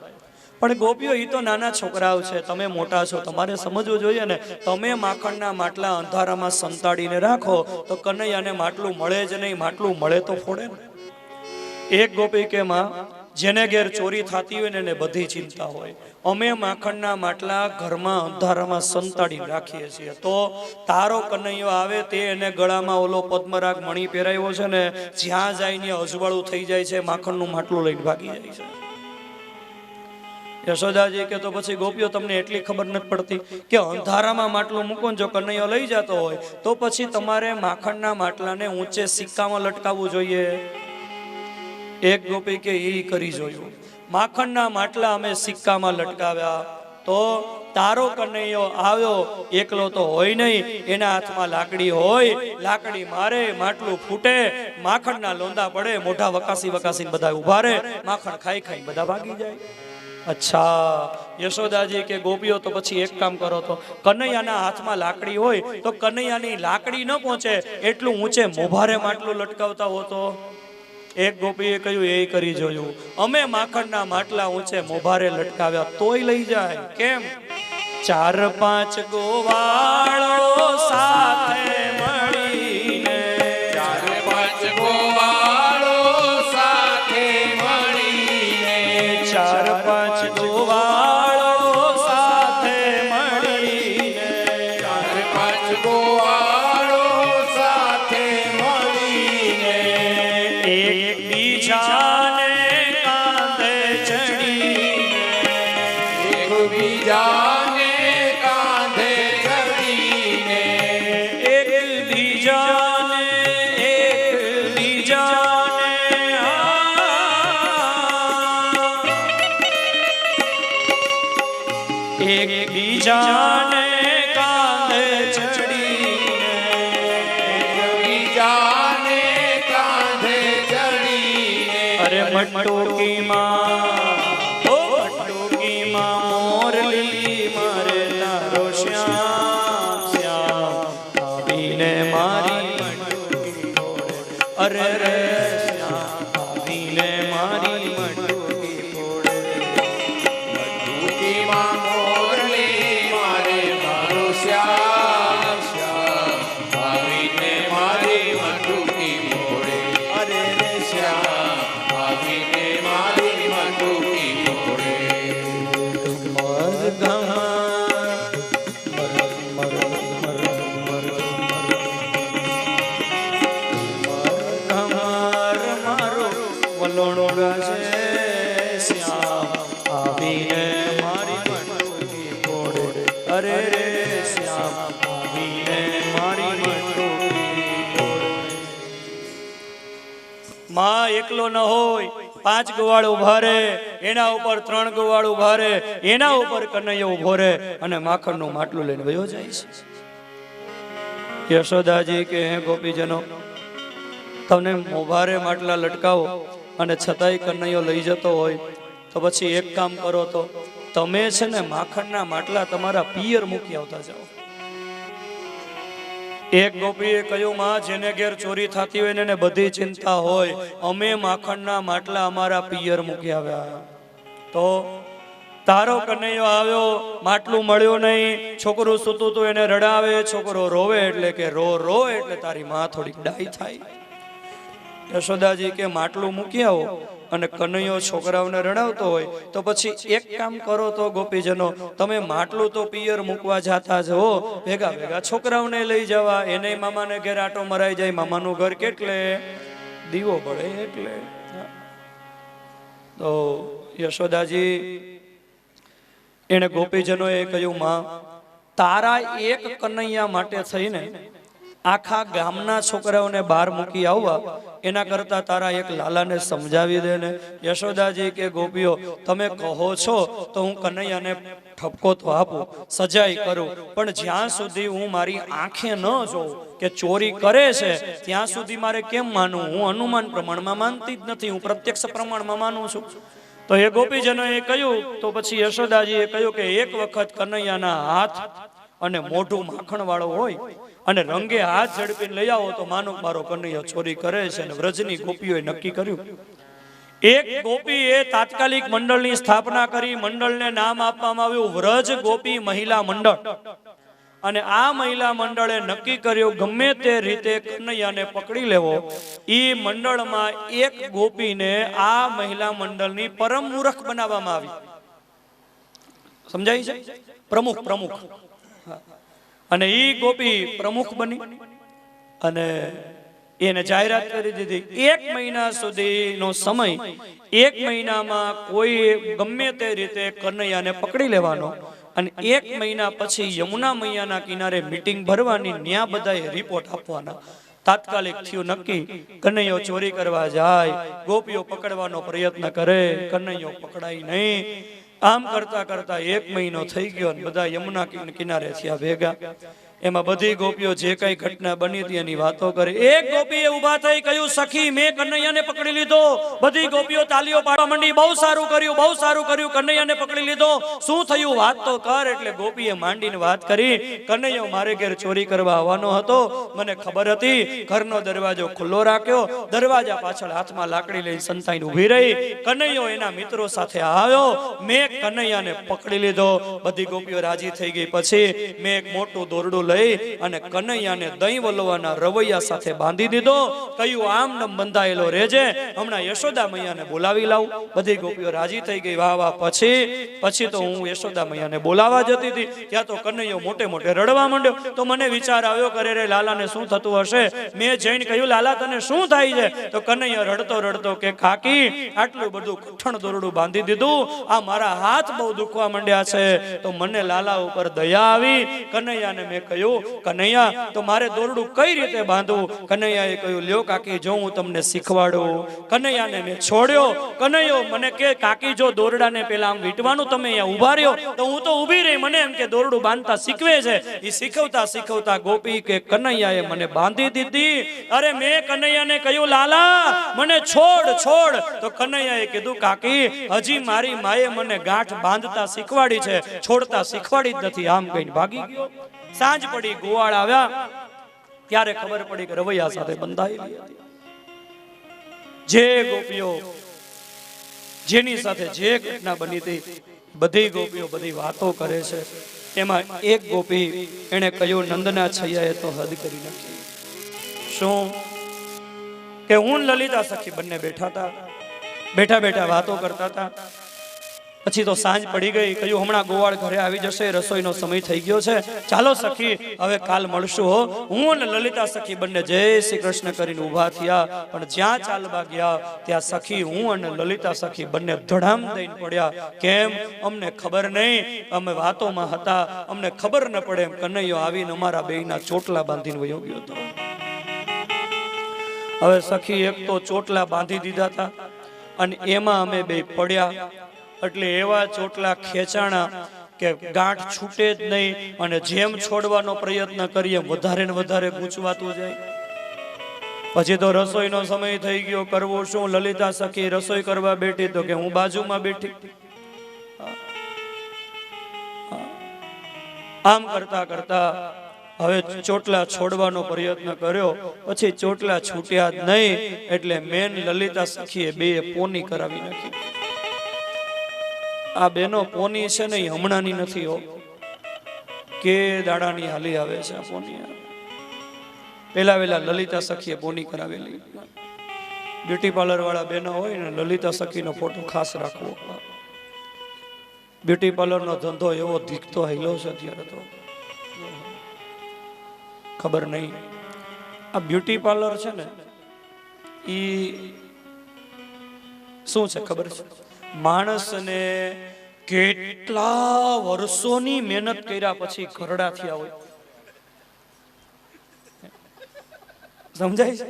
પણ ગોપીઓ, ઈ તો નાના છોકરાઓ છે, તમે મોટા છો, તમારે સમજવું જોઈએ ને. તમે માખણના માટલા અંધારામાં સંતાડીને રાખો તો કનૈયાને માટલું મળે જ નહીં, માટલું મળે તો ફોડે ને. એક ગોપી કે માં, જેને ઘેર ચોરી થતી હોય ને એને બધી ચિંતા હોય. અમે માખણના માટલા ઘરમાં અંધારામાં સંતાડી રાખીએ છીએ, તો તારો કનૈયો આવે તે એને ગળામાં ઓલો પદ્મરાગ મણી પહેરાવ્યો છે ને, જ્યાં જાય ને અજવાળું થઈ જાય છે, માખણનું માટલું લઈને ભાગી જાય છે. યશોદાજી કે તો પછી ગોપીઓ, તમને એટલી ખબર નથી પડતી કે અંધારામાં માટલું મૂકો ને જો કનૈયો લઈ જતો હોય તો પછી તમારે માખણના માટલાને ઊંચે સિક્કામાં લટકાવવું જોઈએ. એક ગોપી કે ઈ કરી જોયું, માખણના માટલા અમે સિક્કામાં લટકાવ્યા તો તારો કનૈયો આવ્યો એકલો તો હોય નહીં, એના હાથમાં લાકડી હોય, લાકડી મારે, માટલું ફૂટે, માખણના લોંદા પડે, મોઢા વકાસી વકાસીને બધા ઉભા રહે, માખણ ખાઈ ખાઈ બધા ભાગી જાય. અચ્છા યશોદાજી કે ગોપીઓ, તો પછી એક કામ કરો, તો કનૈયાના હાથમાં લાકડી હોય તો કનૈયાની લાકડી ન પહોંચે એટલું ઊંચે મોભારે માટલું લટકાવતા હો તો? એક ગોપીએ કહ્યું, એ કરી જોયું, અમે માખણના માટલા ઊંચે મોભારે લટકાવ્યા તોય લઈ જાય. કેમ? 4-5 ગોવાળો સાથે મળીને, 4-5 ગોવાળો સાથે મળીને, 4-5 ગોવાળો સાથે મળીને, 4-5 ગોવાળો સાથે મળીને, એકબીજાને કાંધે ચડીને, એકબીજાને કાંધે ચડીને, એકબીજાને એકબીજાને કાંધે ચડીને, એકબીજાને કાંધે ચડીને, અરે મટુકીમાં, ઓ મટુકીમાં મોરલી મારે તારો શ્યામ શ્યામ આવીને મારી મટુકી ફોડે, અરે રે શ્યામ આવીને મારી મટુકી ફોડે. મટુકીમાં મોરલી મારે મારો શ્યામ શ્યામ આવીને મારી મટુકી ફોડે, અરે રે શ્યામ આવીને મારી મટુકી ફોડે. અરે રે શ્યામ આવીને મારી મટુકી ફોડે. માં એકલો ન હોય, 5 ગોવાળ ઉભા રે, એના ઉપર 3 ગોવાળ ઉભા રે, એના ઉપર કનૈયો ઉભો રે અને માખણનું માટલું લઈને વયો જાય છે. યશોદાજી કે હે ગોપીજનો, તમને મોભારે માટલા લટકાવો અને છતાંય કનૈયો લઈ જતો હોય તો પછી એક કામ કરો, તો તમે છે ને માખણના માટલા તમારા પિયર મૂકી આવતા જાઓ. એક ગોપીએ કહ્યું, માં જેને ઘેર ચોરી થતી હોય ને એને બધી ચિંતા હોય, અમે માખણના માટલા અમારા પિયર મૂકી આવ્યા, તો તારો કનૈયો આવ્યો, માટલું મળ્યું નહીં, છોકરું સૂતું તું એને રડાવે, છોકરો રોવે એટલે કે રો રો એટલે તારી માં થોડીક ડાઈ થાય. યશોદાજી કે માટલું મૂકી આવો અને કનૈયો છોકરાઓને રડાવતો હોય તો પછી એક કામ કરો તો ગોપીજનો, તમે માટલું તો પિયર મૂકવા જાતા જ હો, ભેગા ભેગા છોકરાઓને લઈ જવા, એને મામાને ઘેર આટો મરાઈ જાય, મામાનું ઘર કેટલે દીવો બળે એટલે. તો યશોદાજી એને ગોપીજનોએ કહ્યું, માં તારા એક કનૈયા માટે થઈને આખા ગામના છોકરાઓને બહાર મૂકી આવવા એના કરતા તારા એક લાલાને સમજાવી દે ને. યશોદાજી કે ગોપીઓ તમે કહો છો તો હું કનૈયાને ઠપકો તો આપું, સજાઈ કરું, પણ જ્યાં સુધી હું મારી આંખે ન જોઉં કે ચોરી કરે છે ત્યાં સુધી મારે કેમ માનવું? હું અનુમાન પ્રમાણમાં માનતી જ નથી, હું પ્રત્યક્ષ પ્રમાણમાં માનું છું. તો એ ગોપીજનોએ કહ્યું, તો પછી યશોદાજીએ કહ્યું કે એક વખત કનૈયાના હાથ અને મોઢું માખણ વાળો હોય અને રંગે હાથ ઝડપીને લઈ આવો તો માનો મારો કનૈયો ચોરી કરે છે. અને વ્રજની ગોપીઓએ નક્કી કર્યું. એક ગોપીએ તાત્કાલિક મંડળની સ્થાપના કરી, મંડળને નામ આપવામાં આવ્યું વ્રજ ગોપી મહિલા મંડળ. અને આ મહિલા મંડળે નક્કી કર્યું ગમે તે રીતે કનૈયાને પકડી લેવો. ઈ મંડળમાં એક ગોપીને આ મહિલા મંડળની પરમ મૂર્ખ બનાવવામાં આવી. સમજાય છે? પ્રમુખ. અને ઈ ગોપી પ્રમુખ બની અને એને જાહેરાત કરી દીધી, 1 મહિના સુધીનો સમય, 1 મહિનામાં કોઈ ગમે તે રીતે કનૈયાને પકડી લેવાનો અને 1 મહિના પછી યમુના મૈયાના કિનારે મીટિંગ ભરવાની, ન્યા બધાએ રિપોર્ટ આપવાના. તાત્કાલિક થયું નક્કી, કનૈયો ચોરી કરવા જાય, ગોપીઓ પકડવાનો પ્રયત્ન કરે, કનૈયો પકડાય નહીં. આમ કરતા કરતા 1 મહિનો થઈ ગયો અને બધા યમુના કિનારે થયા ભેગા. એમાં બધી ગોપીઓ જે કઈ ઘટના બની હતી એની વાતો કરે. એક ગોપીએ ઊભા થઈ કહ્યું, સખી મેં કનૈયાને પકડી લીધો. બધી ગોપીઓ તાલીઓ પાડવા માંડી, બહુ સારું કર્યું, કનૈયાને પકડી લીધો, શું થયું વાત તો કર. એટલે ગોપીએ માંડીને વાત કરી, કનૈયો મારે ઘેર ચોરી કરવા આવવાનો હતો, મને ખબર હતી, ઘરનો દરવાજો ખુલ્લો રાખ્યો, દરવાજા પાછળ હાથમાં લાકડી લઈને સંતાઈને ઊભી રહી, કનૈયો એના મિત્રો સાથે આવ્યો, મેં કનૈયાને પકડી લીધો. બધી ગોપીઓ રાજી થઈ ગઈ. પછી મેં એક મોટું દોરડું અને કનૈયાને દહીં વલોવાના રવૈયા સાથે બાંધી દીધો. કયું આમ નમ બંધાયેલો રહેજે, હમણાં યશોદા મૈયાને બોલાવી લાવું. બધી ગોપીઓ રાજી થઈ ગઈ. વાહ વાહ. પછી તો હું યશોદા મૈયાને બોલાવા જતી હતી, ત્યાં તો કનૈયો મોટે મોટે રડવા માંડ્યો. તો મને વિચાર આવ્યો, કરે રે લાલાને શું થતું હશે. મેં જઈને કહ્યું, લાલા તને શું થાય છે? તો કનૈયો રડતો રડતો કે કાકી આટલું બધું કઠણ દોરડું બાંધી દીધું, આ મારા હાથ બહુ દુખવા માંડ્યા છે. તો મને લાલા ઉપર દયા આવી. કનૈયાને મેં કહ્યું, કનૈયા તો મારે દોરડું કઈ રીતે બાંધવું? કનૈયાએ કહ્યું, લ્યો કાકી જો હું તમને શીખવાડું. કનૈયાને મેં છોડ્યો. કનૈયો મને કે કાકી જો દોરડાને પેલા આમ વીંટવાનું, તમે અહીંયા ઉભા રહ્યો. તો હું તો ઊભી રહી, મને એમ કે દોરડું બાંધતા શીખવે છે. એ શીખવતા ગોપી કે કનૈયાએ મને બાંધી દીધી. અરે મેં કનૈયાને કહ્યું, લાલા મને છોડ. તો કનૈયાએ કીધું, કાકી હજી મારી માએ મને ગાંઠ બાંધતા શીખવાડી છે, છોડતા શીખવાડી જ નથી. આમ કહીને ભાગી ગયો. સાંજ પડી, ગોવાળ આવ્યા, ત્યારે ખબર પડી કે રવૈયા સાથે બંધાયેલી હતી. જે ગોપીઓ જેની સાથે જે ઘટના બની હતી બધી ગોપીઓ બધી વાતો કરે છે. એમાં એક ગોપી એને કહ્યું, નંદના છૈયાએ તો હદ કરી નાખી. શું? કે હું લલિતા સખી બંને બેઠા વાતો કરતા હતા. પછી તો સાંજ પડી ગઈ. કહ્યું હમણાં ગોવાળ ઘરે આવી જશે, રસોઈનો સમય થઈ ગયો છે, ચાલો સખી હવે કાલ મળશું હો. હું અને લલિતા સખી બંને જય શ્રી કૃષ્ણ કરીને ઊભા થયા. પણ જ્યાં ચાલવા ગયા ત્યાં સખી, હું અને લલિતા સખી બંને ધડામ દઈને પડ્યા. કેમ? અમને ખબર નહીં, અમે વાતોમાં હતા, અમને ખબર ન પડે એમ કનૈયો આવીને અમારા બેયના ચોટલા બાંધીને વયો ગયો હતો. હવે સખી એક તો ચોટલા બાંધી દીધા હતા અને એમાં અમે બે પડ્યા. એટલે એવા ચોટલા ખેંચાણા કે ગાંઠ છૂટે જ નહીં. અને જેમ છોડવાનો પ્રયત્ન કરીએ વધારે ને વધારે ગૂંચવાતું જાય. પછી તો રસોઈનો સમય થઈ ગયો. કરવો શું? લલિતા સખી રસોઈ કરવા બેઠી તો કે હું બાજુમાં બેઠી. આમ કરતા કરતા હવે ચોટલા છોડવાનો પ્રયત્ન કર્યો, પછી ચોટલા છૂટ્યા જ નહીં, એટલે મેન લલિતા સખીએ બે પોની કરાવી નાખી. આ બેનો પોની છે ને, એ હમણાંની નથી હો, કે દાડાની હાલી આવે છે આ પોની. પેલા વેલા લલિતા સખીએ પોની કરાવેલી. બ્યુટી પાર્લર વાળા બેનો હોય ને, લલિતા સખીનો ફોટો ખાસ રાખવો. બ્યુટી પાર્લરનો ધંધો એવો ધીકતો હેલો છે અત્યારે તો ખબર નહીં. આ બ્યુટી પાર્લર છે ને, એ શું છે ખબર છે? માણસને કેટલા વર્ષોની મહેનત કર્યા પછી ઘરડા થયા હોય, સમજાય છે?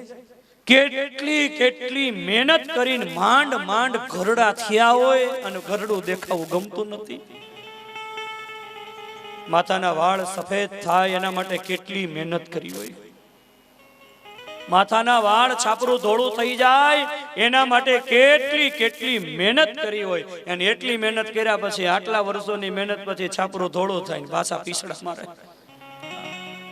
કેટલી મહેનત કરીને માંડ ઘરડા થયા હોય, અને ઘરડું દેખાવું ગમતું નથી. માથાના વાળ સફેદ થાય એના માટે કેટલી મહેનત કરી હોય. માથાના વાળ છાપરું ધોળું થઈ જાય એના માટે કેટલી મહેનત કરી હોય. અને એટલી મહેનત કર્યા પછી, આટલા વર્ષોની મહેનત પછી છાપરું ધોળું થાય, પાછા પીસડા મારે.